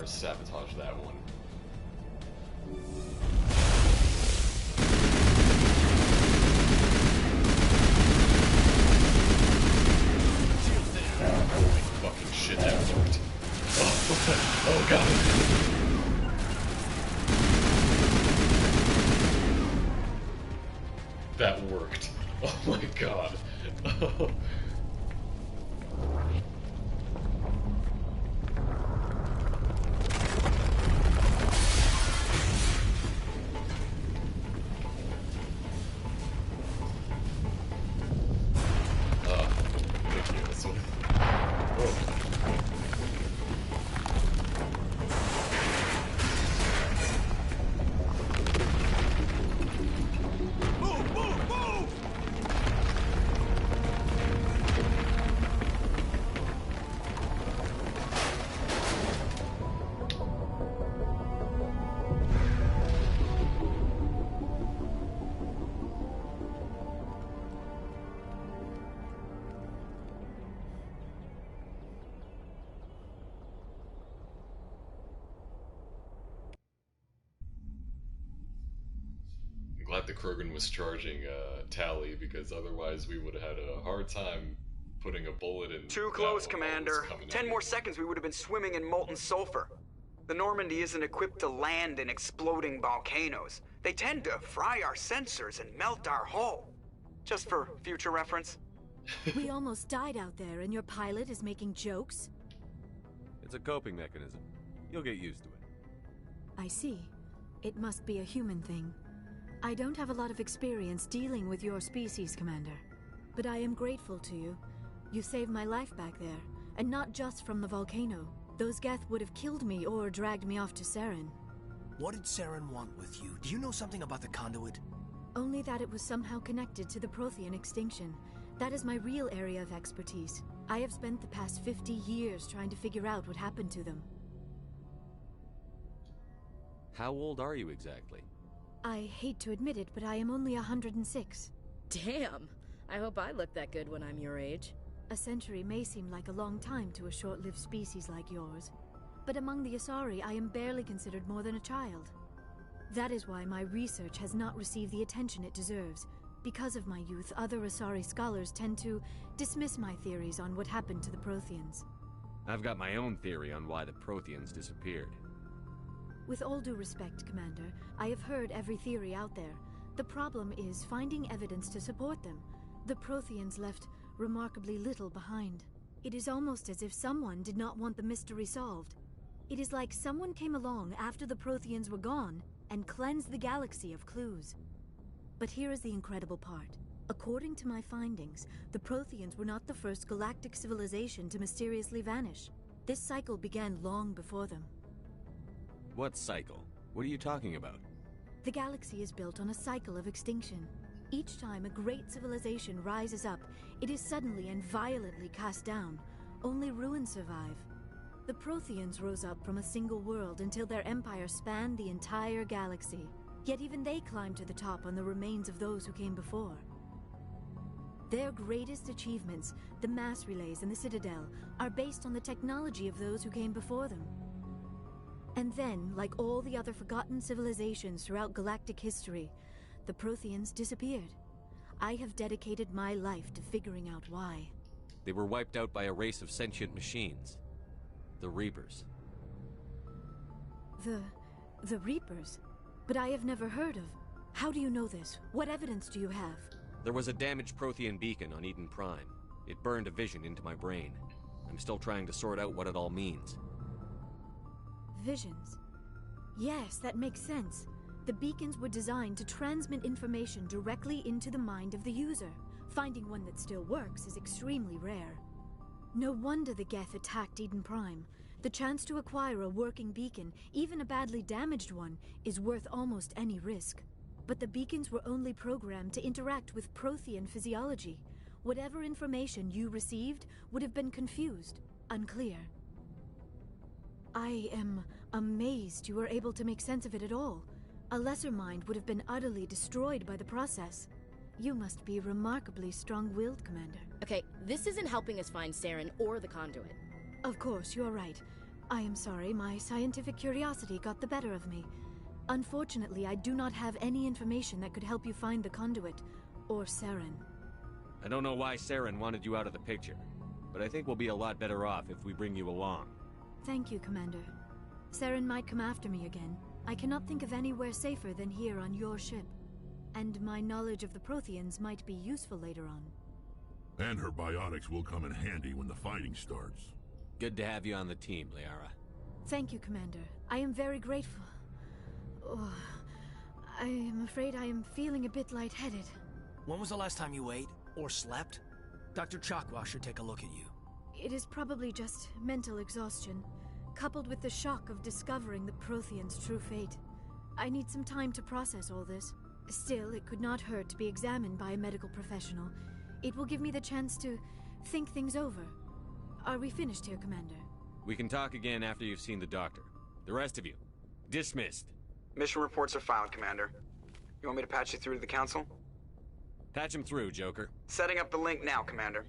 [SPEAKER 1] or sabotage that one. Holy fucking shit, that worked. Oh god. That worked. Oh my god. Ridiculous. Oh. Glad the Krogan was charging Tally, because otherwise we would have had a hard time putting a bullet in.
[SPEAKER 14] Too close, Commander. 10 more seconds we would have been swimming in molten sulfur. The Normandy isn't equipped to land in exploding volcanoes. They tend to fry our sensors and melt our hull. Just for future reference.
[SPEAKER 20] We almost died out there, and your pilot is making jokes?
[SPEAKER 4] It's a coping mechanism. You'll get used to it.
[SPEAKER 20] I see. It must be a human thing. I don't have a lot of experience dealing with your species, Commander. But I am grateful to you. You saved my life back there, and not just from the volcano. Those Geth would have killed me or dragged me off to Saren.
[SPEAKER 21] What did Saren want with you? Do you know something about the conduit?
[SPEAKER 20] Only that it was somehow connected to the Prothean extinction. That is my real area of expertise. I have spent the past 50 years trying to figure out what happened to them.
[SPEAKER 4] How old are you exactly?
[SPEAKER 20] I hate to admit it, but I am only 106.
[SPEAKER 22] Damn! I hope I look that good when I'm your age.
[SPEAKER 20] A century may seem like a long time to a short-lived species like yours, but among the Asari, I am barely considered more than a child. That is why my research has not received the attention it deserves. Because of my youth, other Asari scholars tend to dismiss my theories on what happened to the Protheans.
[SPEAKER 4] I've got my own theory on why the Protheans disappeared.
[SPEAKER 20] With all due respect, Commander, I have heard every theory out there. The problem is finding evidence to support them. The Protheans left remarkably little behind. It is almost as if someone did not want the mystery solved. It is like someone came along after the Protheans were gone and cleansed the galaxy of clues. But here is the incredible part. According to my findings, the Protheans were not the first galactic civilization to mysteriously vanish. This cycle began long before them.
[SPEAKER 4] What cycle? What are you talking about?
[SPEAKER 20] The galaxy is built on a cycle of extinction. Each time a great civilization rises up, it is suddenly and violently cast down. Only ruins survive. The Protheans rose up from a single world until their empire spanned the entire galaxy. Yet even they climbed to the top on the remains of those who came before. Their greatest achievements, the mass relays and the Citadel, are based on the technology of those who came before them. And then, like all the other forgotten civilizations throughout galactic history, the Protheans disappeared. I have dedicated my life to figuring out why.
[SPEAKER 4] They were wiped out by a race of sentient machines. The Reapers.
[SPEAKER 20] The Reapers? But I have never heard of. How do you know this? What evidence do you have?
[SPEAKER 4] There was a damaged Prothean beacon on Eden Prime. It burned a vision into my brain. I'm still trying to sort out what it all means.
[SPEAKER 20] Visions. Yes, that makes sense. The beacons were designed to transmit information directly into the mind of the user. Finding one that still works is extremely rare. No wonder the Geth attacked Eden Prime. The chance to acquire a working beacon, even a badly damaged one, is worth almost any risk. But the beacons were only programmed to interact with Prothean physiology. Whatever information you received would have been confused, unclear. I am amazed you were able to make sense of it at all. A lesser mind would have been utterly destroyed by the process. You must be remarkably strong-willed, Commander.
[SPEAKER 22] Okay, this isn't helping us find Saren or the conduit.
[SPEAKER 20] Of course, you're right. I am sorry, my scientific curiosity got the better of me. Unfortunately, I do not have any information that could help you find the conduit, or Saren.
[SPEAKER 4] I don't know why Saren wanted you out of the picture, but I think we'll be a lot better off if we bring you along.
[SPEAKER 20] Thank you, Commander. Saren might come after me again. I cannot think of anywhere safer than here on your ship. And my knowledge of the Protheans might be useful later on.
[SPEAKER 17] And her biotics will come in handy when the fighting starts.
[SPEAKER 4] Good to have you on the team, Liara.
[SPEAKER 20] Thank you, Commander. I am very grateful. Oh, I am afraid I am feeling a bit lightheaded.
[SPEAKER 21] When was the last time you ate or slept? Dr. Chakwa should take a look at you.
[SPEAKER 20] It is probably just mental exhaustion, coupled with the shock of discovering the Protheans' true fate. I need some time to process all this. Still, it could not hurt to be examined by a medical professional. It will give me the chance to think things over. Are we finished here, Commander?
[SPEAKER 4] We can talk again after you've seen the doctor. The rest of you, dismissed.
[SPEAKER 14] Mission reports are filed, Commander. You want me to patch you through to the Council?
[SPEAKER 4] Patch him through, Joker.
[SPEAKER 14] Setting up the link now, Commander.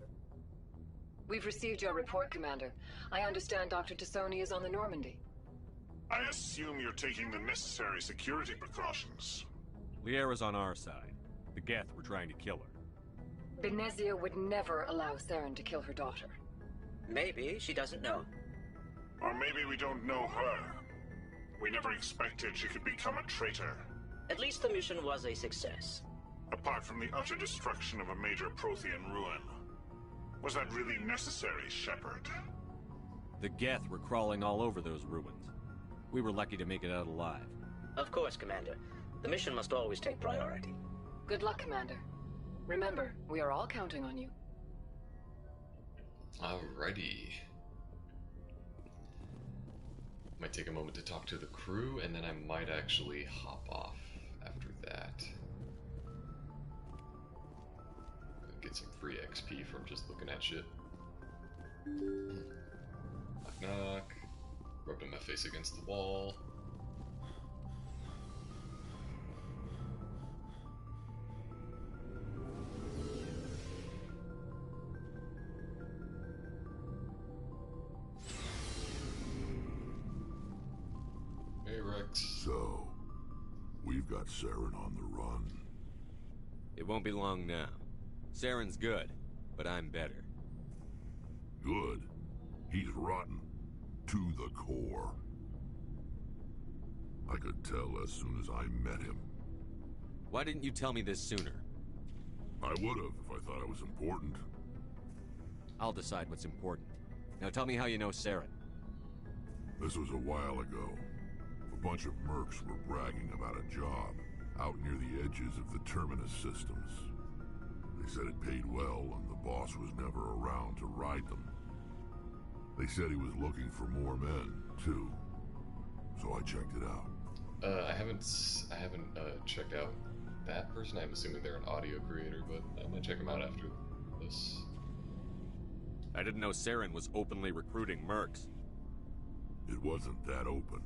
[SPEAKER 3] We've received your report, Commander. I understand Dr. Tassoni is on the Normandy.
[SPEAKER 6] I assume you're taking the necessary security precautions.
[SPEAKER 4] Liara's on our side. The Geth were trying to kill her.
[SPEAKER 3] Benezia would never allow Saren to kill her daughter.
[SPEAKER 23] Maybe she doesn't know.
[SPEAKER 6] Or maybe we don't know her. We never expected she could become a traitor.
[SPEAKER 23] At least the mission was a success.
[SPEAKER 6] Apart from the utter destruction of a major Prothean ruin. Was that really necessary, Shepard?
[SPEAKER 4] The Geth were crawling all over those ruins. We were lucky to make it out alive.
[SPEAKER 23] Of course, Commander. The mission must always take priority.
[SPEAKER 3] Good luck, Commander. Remember, we are all counting on you.
[SPEAKER 1] Alrighty. Might take a moment to talk to the crew, and then I might actually hop off after that. Get some free XP from just looking at shit. Knock knock. Rubbing my face against the wall. Hey Rex.
[SPEAKER 17] So, we've got Saren on the run.
[SPEAKER 4] It won't be long now. Saren's good, but I'm better.
[SPEAKER 17] Good? He's rotten. To the core. I could tell as soon as I met him.
[SPEAKER 4] Why didn't you tell me this sooner?
[SPEAKER 17] I would have if I thought it was important.
[SPEAKER 4] I'll decide what's important. Now tell me how you know Saren.
[SPEAKER 17] This was a while ago. A bunch of mercs were bragging about a job out near the edges of the Terminus systems. They said it paid well and the boss was never around to ride them. They said he was looking for more men, too. So I checked it out.
[SPEAKER 1] I haven't checked out that person. I'm assuming they're an audio creator, but I might check them out after this.
[SPEAKER 4] I didn't know Saren was openly recruiting mercs.
[SPEAKER 17] It wasn't that open,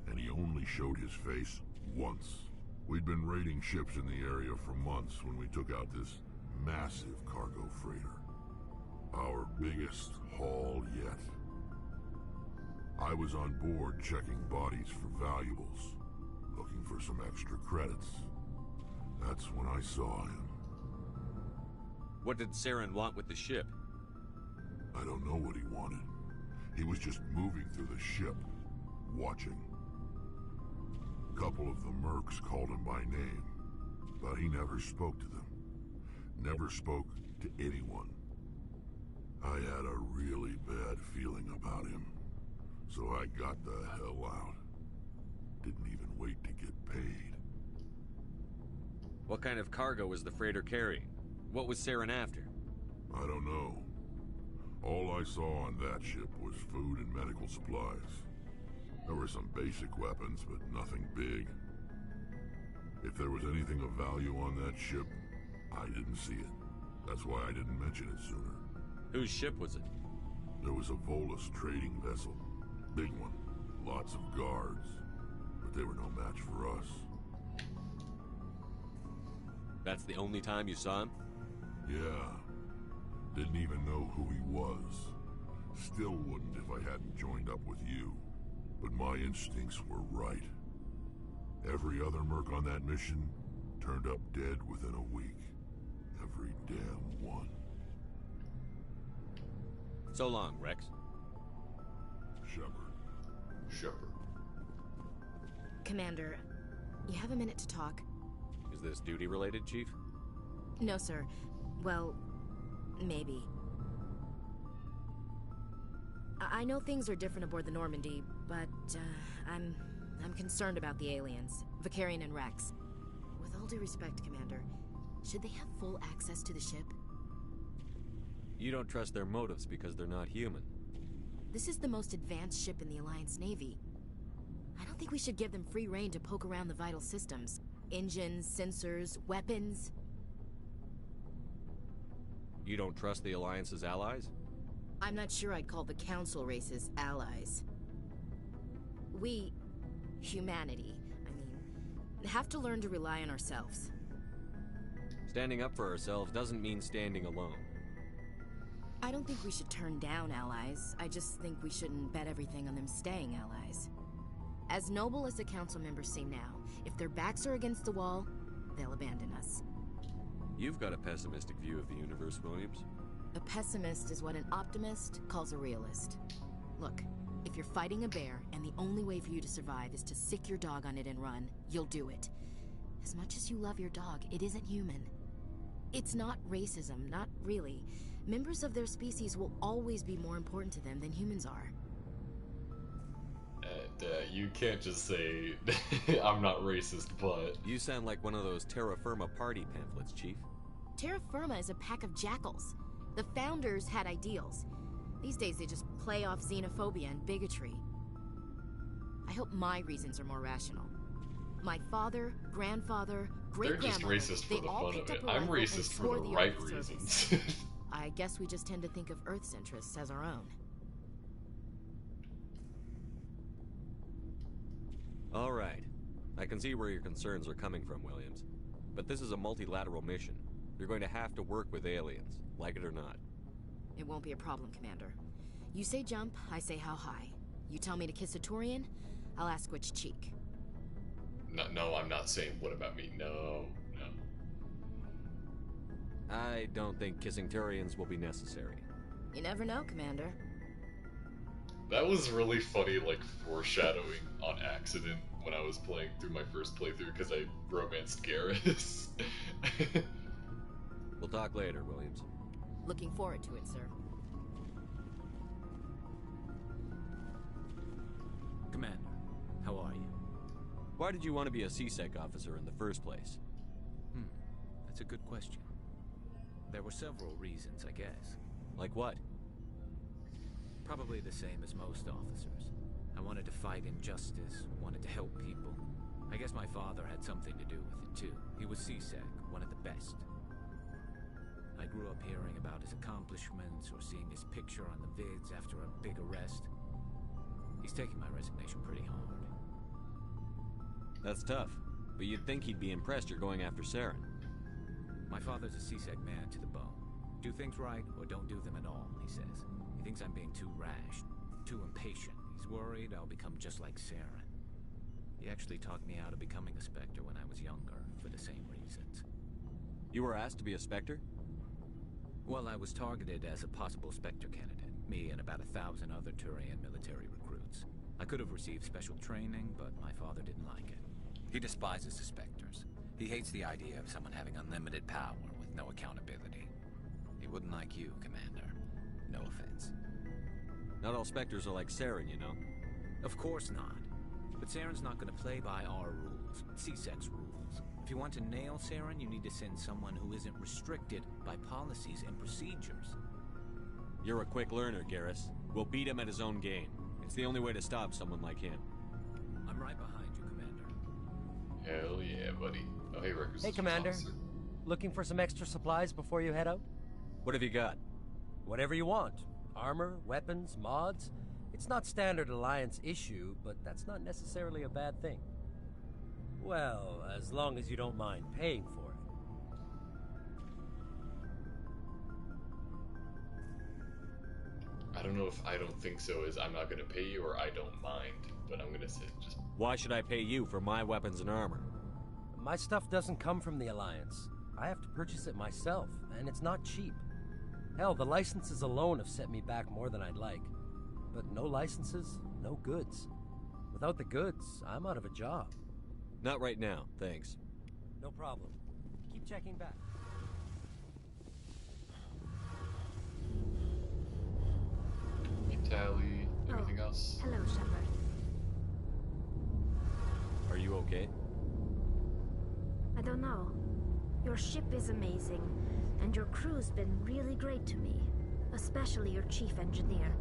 [SPEAKER 17] and he only showed his face once. We'd been raiding ships in the area for months when we took out this massive cargo freighter. Our biggest haul yet. I was on board checking bodies for valuables, looking for some extra credits. That's when I saw him.
[SPEAKER 4] What did Saren want with the ship?
[SPEAKER 17] I don't know what he wanted. He was just moving through the ship, watching. A couple of the mercs called him by name, but he never spoke to them. Never spoke to anyone. I had a really bad feeling about him, so I got the hell out. Didn't even wait to get paid.
[SPEAKER 4] What kind of cargo was the freighter carrying? What was Saren after?
[SPEAKER 17] I don't know. All I saw on that ship was food and medical supplies. There were some basic weapons, but nothing big. If there was anything of value on that ship, I didn't see it. That's why I didn't mention it sooner.
[SPEAKER 4] Whose ship was it?
[SPEAKER 17] There was a Volus trading vessel. Big one. Lots of guards. But they were no match for us.
[SPEAKER 4] That's the only time you saw him?
[SPEAKER 17] Yeah. Didn't even know who he was. Still wouldn't if I hadn't joined up with you. But my instincts were right. Every other merc on that mission turned up dead within a week. Every damn one.
[SPEAKER 4] So long, Rex.
[SPEAKER 17] Shepard.
[SPEAKER 18] Commander, you have a minute to talk?
[SPEAKER 4] Is this duty-related, Chief?
[SPEAKER 18] No, sir. Well, maybe. I know things are different aboard the Normandy, but I'm concerned about the aliens, Vicarian and Rex. With all due respect, Commander, should they have full access to the ship?
[SPEAKER 4] You don't trust their motives because they're not human.
[SPEAKER 18] This is the most advanced ship in the Alliance Navy. I don't think we should give them free rein to poke around the vital systems. Engines, sensors, weapons.
[SPEAKER 4] You don't trust the Alliance's allies?
[SPEAKER 18] I'm not sure I'd call the Council races allies. We, humanity, have to learn to rely on ourselves.
[SPEAKER 4] Standing up for ourselves doesn't mean standing alone.
[SPEAKER 18] I don't think we should turn down allies. I just think we shouldn't bet everything on them staying allies. As noble as the Council members seem now, if their backs are against the wall, they'll abandon us.
[SPEAKER 4] You've got a pessimistic view of the universe, Williams.
[SPEAKER 18] A pessimist is what an optimist calls a realist. Look, if you're fighting a bear and the only way for you to survive is to sick your dog on it and run, you'll do it. As much as you love your dog, it isn't human. It's not racism, not really. Members of their species will always be more important to them than humans are.
[SPEAKER 1] You can't just say, I'm not racist, but...
[SPEAKER 4] You sound like one of those Terra Firma party pamphlets, Chief.
[SPEAKER 18] Terra Firma is a pack of jackals. The founders had ideals. These days they just play off xenophobia and bigotry. I hope my reasons are more rational. My father, grandfather, great-grandmother,
[SPEAKER 1] they're just racist for the fun of it. I'm racist for the right reasons.
[SPEAKER 18] I guess we just tend to think of Earth's interests as our own.
[SPEAKER 4] All right. I can see where your concerns are coming from, Williams. But this is a multilateral mission. You're going to have to work with aliens, like it or not.
[SPEAKER 18] It won't be a problem, Commander. You say jump, I say how high. You tell me to kiss a Turian, I'll ask which cheek.
[SPEAKER 1] No, I'm not saying what about me. No.
[SPEAKER 4] I don't think kissing Turians will be necessary.
[SPEAKER 18] You never know, Commander.
[SPEAKER 1] That was really funny, like, foreshadowing on accident when I was playing through my first playthrough because I romanced Garrus.
[SPEAKER 4] We'll talk later, Williams.
[SPEAKER 18] Looking forward to it, sir.
[SPEAKER 10] Commander, how are you?
[SPEAKER 4] Why did you want to be a CSEC officer in the first place?
[SPEAKER 10] That's a good question. There were several reasons, I guess.
[SPEAKER 4] Like what?
[SPEAKER 10] Probably the same as most officers. I wanted to fight injustice, wanted to help people. I guess my father had something to do with it, too. He was CSEC, one of the best. I grew up hearing about his accomplishments or seeing his picture on the vids after a big arrest. He's taking my resignation pretty hard.
[SPEAKER 4] That's tough, but you'd think he'd be impressed you're going after Saren.
[SPEAKER 10] My father's a CSEC man to the bone. Do things right or don't do them at all, he says. He thinks I'm being too rash, too impatient. He's worried I'll become just like Saren. He actually talked me out of becoming a Spectre when I was younger, for the same reasons.
[SPEAKER 4] You were asked to be a Spectre?
[SPEAKER 10] Well, I was targeted as a possible Spectre candidate. Me and about 1,000 other Turian military recruits. I could have received special training, but my father didn't like it. He despises the Spectres. He hates the idea of someone having unlimited power with no accountability. He wouldn't like you, Commander. No offense.
[SPEAKER 4] Not all Spectres are like Saren, you know.
[SPEAKER 10] Of course not. But Saren's not going to play by our rules, CSEC's rules. If you want to nail Saren, you need to send someone who isn't restricted by policies and procedures.
[SPEAKER 4] You're a quick learner, Garrus. We'll beat him at his own game. It's the only way to stop someone like him.
[SPEAKER 10] I'm right behind you, Commander.
[SPEAKER 1] Hell yeah, buddy. Oh, hey, Rickers.
[SPEAKER 8] Hey, Commander. Looking for some extra supplies before you head out?
[SPEAKER 4] What have you got?
[SPEAKER 8] Whatever you want. Armor, weapons, mods. It's not standard Alliance issue, but that's not necessarily a bad thing. Well, as long as you don't mind paying for it.
[SPEAKER 1] I don't know if I don't think so is I'm not going to pay you or I don't mind, but I'm going to say just...
[SPEAKER 4] Why should I pay you for my weapons and armor?
[SPEAKER 8] My stuff doesn't come from the Alliance. I have to purchase it myself, and it's not cheap. Hell, the licenses alone have set me back more than I'd like. But no licenses, no goods. Without the goods, I'm out of a job.
[SPEAKER 4] Not right now, thanks.
[SPEAKER 8] No problem. Keep checking back.
[SPEAKER 1] Tally, anything else?
[SPEAKER 2] Hello, Shepard.
[SPEAKER 4] Are you okay?
[SPEAKER 2] I don't know. Your ship is amazing, and your crew's been really great to me, especially your chief engineer.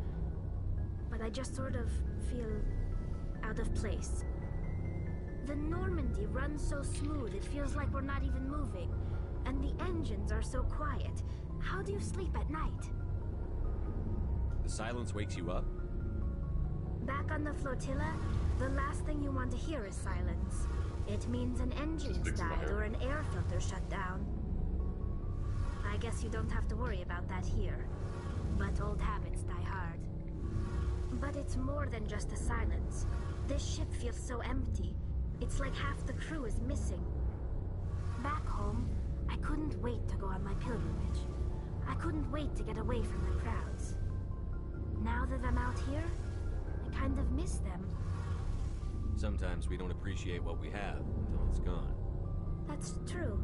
[SPEAKER 2] But I just sort of feel out of place. The Normandy runs so smooth it feels like we're not even moving, and the engines are so quiet. How do you sleep at night?
[SPEAKER 4] The silence wakes you up?
[SPEAKER 2] Back on the flotilla, the last thing you want to hear is silence. It means an engine's died or an air filter shut down. I guess you don't have to worry about that here. But old habits die hard. But it's more than just the silence. This ship feels so empty. It's like half the crew is missing. Back home, I couldn't wait to go on my pilgrimage. I couldn't wait to get away from the crowds. Now that I'm out here, I kind of miss them.
[SPEAKER 4] Sometimes we don't appreciate what we have until it's gone.
[SPEAKER 2] That's true.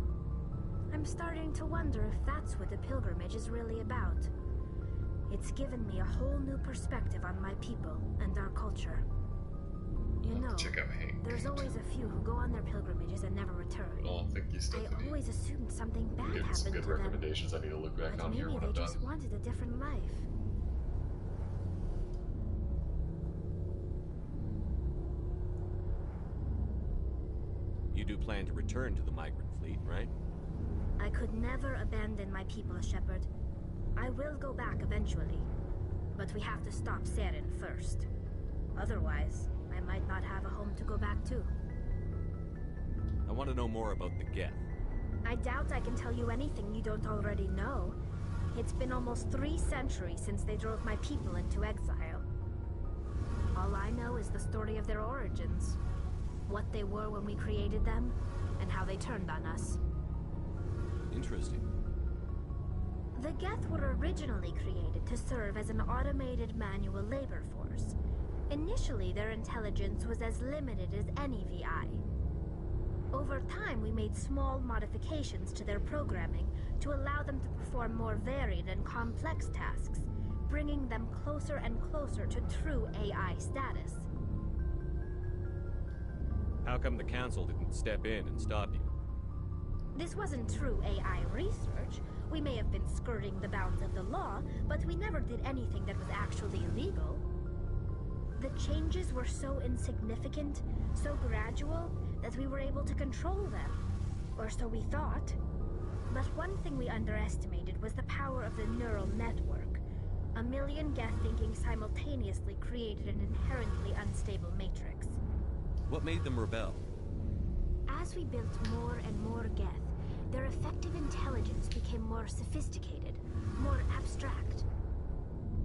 [SPEAKER 2] I'm starting to wonder if that's what the pilgrimage is really about. It's given me a whole new perspective on my people and our culture. You know, there's always a few who go on their pilgrimages and never return.
[SPEAKER 1] Oh, thank you, Stephanie.
[SPEAKER 2] I always assumed something bad
[SPEAKER 1] You're
[SPEAKER 2] happened
[SPEAKER 1] some good
[SPEAKER 2] to them.
[SPEAKER 1] recommendations. I need to look back
[SPEAKER 2] But
[SPEAKER 1] on here
[SPEAKER 2] maybe
[SPEAKER 1] when
[SPEAKER 2] they
[SPEAKER 1] I'm done.
[SPEAKER 2] just wanted a different life.
[SPEAKER 4] You do plan to return to the migrant fleet, right?
[SPEAKER 2] I could never abandon my people, Shepard. I will go back eventually. But we have to stop Saren first. Otherwise, I might not have a home to go back to.
[SPEAKER 4] I want to know more about the Geth.
[SPEAKER 2] I doubt I can tell you anything you don't already know. It's been almost 3 centuries since they drove my people into exile. All I know is the story of their origins. What they were when we created them, and how they turned on us.
[SPEAKER 4] Interesting.
[SPEAKER 2] The Geth were originally created to serve as an automated manual labor force. Initially, their intelligence was as limited as any VI. Over time, we made small modifications to their programming to allow them to perform more varied and complex tasks, bringing them closer and closer to true AI status.
[SPEAKER 4] How come the Council didn't step in and stop you?
[SPEAKER 2] This wasn't true AI research. We may have been skirting the bounds of the law, but we never did anything that was actually illegal. The changes were so insignificant, so gradual, that we were able to control them. Or so we thought. But one thing we underestimated was the power of the neural network. A million Geth thinking simultaneously created an inherently unstable matrix.
[SPEAKER 4] What made them rebel?
[SPEAKER 2] As we built more and more Geth, their effective intelligence became more sophisticated, more abstract.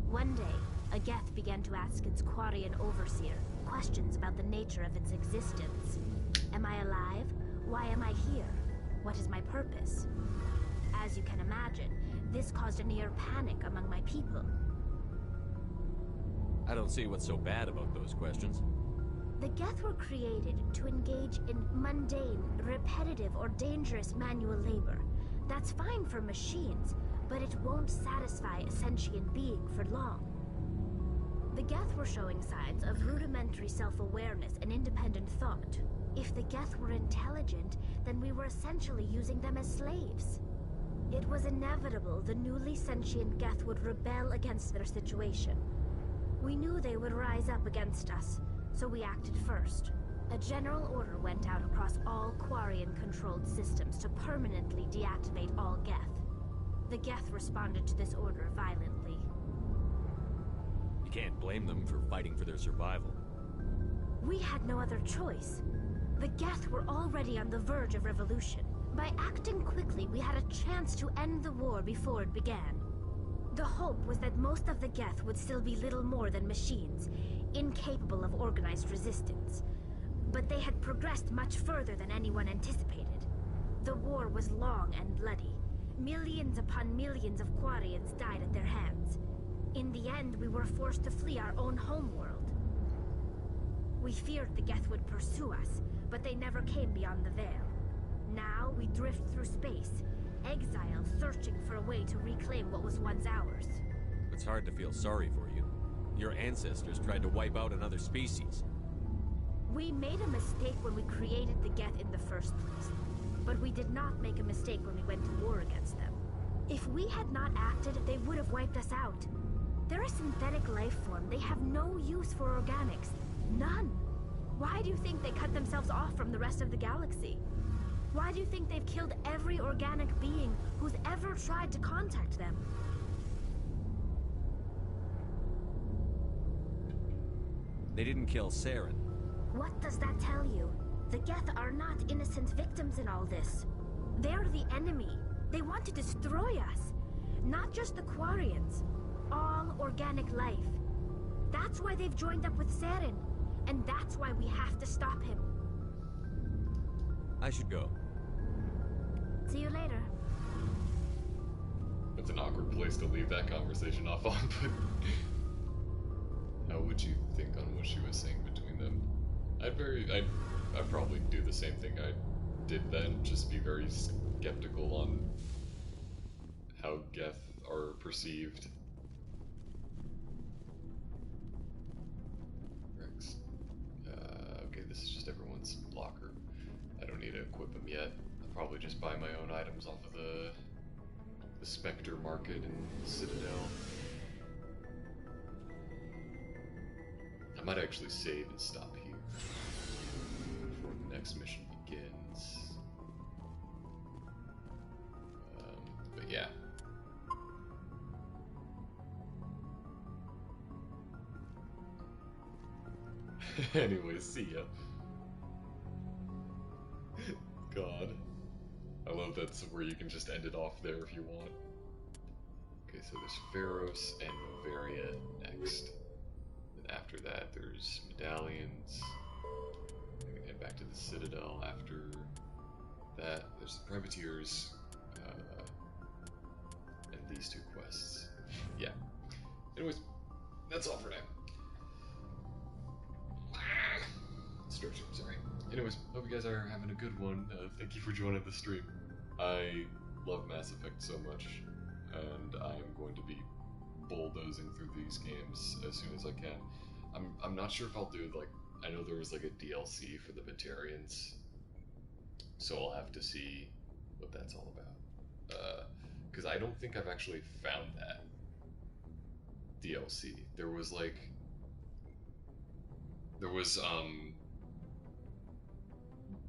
[SPEAKER 2] One day, a Geth began to ask its Quarian overseer questions about the nature of its existence. Am I alive? Why am I here? What is my purpose? As you can imagine, this caused a near panic among my people.
[SPEAKER 4] I don't see what's so bad about those questions.
[SPEAKER 2] The Geth were created to engage in mundane, repetitive, or dangerous manual labor. That's fine for machines, but it won't satisfy a sentient being for long. The Geth were showing signs of rudimentary self-awareness and independent thought. If the Geth were intelligent, then we were essentially using them as slaves. It was inevitable the newly sentient Geth would rebel against their situation. We knew they would rise up against us, so we acted first. A general order went out across all Quarian-controlled systems to permanently deactivate all Geth. The Geth responded to this order violently.
[SPEAKER 4] You can't blame them for fighting for their survival.
[SPEAKER 2] We had no other choice. The Geth were already on the verge of revolution. By acting quickly, we had a chance to end the war before it began. The hope was that most of the Geth would still be little more than machines, incapable of organized resistance. But they had progressed much further than anyone anticipated. The war was long and bloody. Millions upon millions of Quarians died at their hands. In the end, we were forced to flee our own homeworld. We feared the Geth would pursue us, but they never came beyond the Veil. Now we drift through space, exiled, searching for a way to reclaim what was once ours.
[SPEAKER 4] It's hard to feel sorry for you. Your ancestors tried to wipe out another species.
[SPEAKER 2] We made a mistake when we created the Geth in the first place. But we did not make a mistake when we went to war against them. If we had not acted, they would have wiped us out. They're a synthetic life form. They have no use for organics. None. Why do you think they cut themselves off from the rest of the galaxy? Why do you think they've killed every organic being who's ever tried to contact them?
[SPEAKER 4] They didn't kill Saren.
[SPEAKER 2] What does that tell you? The Geth are not innocent victims in all this. They're the enemy. They want to destroy us. Not just the Quarians. All organic life. That's why they've joined up with Saren. And that's why we have to stop him.
[SPEAKER 4] I should go.
[SPEAKER 2] See you later.
[SPEAKER 1] It's an awkward place to leave that conversation off on, but how would you think on what she was saying between them? I'd probably do the same thing I did then, just be very skeptical on how Geth are perceived. Rex. Okay, this is just everyone's locker. I don't need to equip them yet. I'll probably just buy my own items off of the Spectre market in Citadel. I might actually save and stop here before the next mission begins. But yeah. Anyways, see ya. God. I love that's where you can just end it off there if you want. Okay, so there's Pharos and Novaria next. Then after that, there's Medallions. I'm gonna head back to the Citadel after that. There's the Privateers. And these two quests. Yeah. Anyways, that's all for now. Stretching, sorry. Anyways, hope you guys are having a good one. Thank you for joining the stream. I love Mass Effect so much, and I am going to be bulldozing through these games as soon as I can. I'm not sure if I'll do, like, I know there was like a DLC for the Batarians, so I'll have to see what that's all about. Because I don't think I've actually found that DLC. There was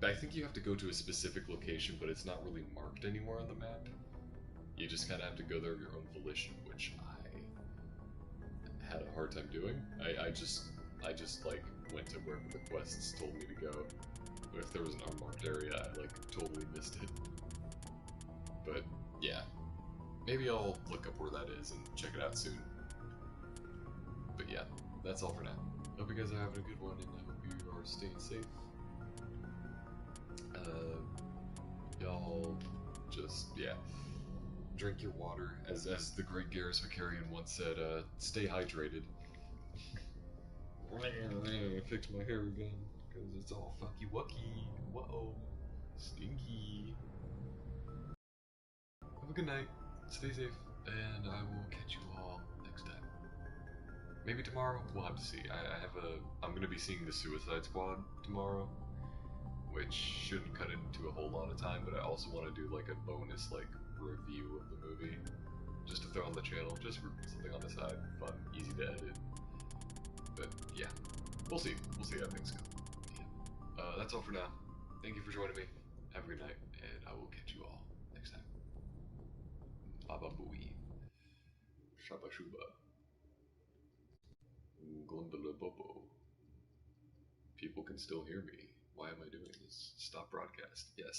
[SPEAKER 1] I think you have to go to a specific location, but it's not really marked anywhere on the map. You just kind of have to go there of your own volition, which I had a hard time doing. I just like went to wherever the quests told me to go. But if there was an unmarked area, I like totally missed it. But yeah, maybe I'll look up where that is and check it out soon. But yeah, that's all for now. Hope you guys are having a good one, and I hope you are staying safe. Y'all just, yeah, drink your water, as the great Garrus Vicarian once said, stay hydrated. Fix my hair again, because it's all fucky wucky. Whoa, stinky. Have a good night, stay safe, and I will catch you all next time. Maybe tomorrow, we'll have to see. I'm gonna be seeing the Suicide Squad tomorrow, which shouldn't cut into a whole lot of time, but I also want to do like a bonus like review of the movie, just to throw on the channel, just for something on the side, fun, easy to edit. But yeah, we'll see how things go. Yeah. That's all for now. Thank you for joining me. Have a good night, and I will catch you all next time. Baba Booey. Shabba Shuba. Gondola Bobo. People can still hear me. Why am I doing this? Stop broadcast. Yes.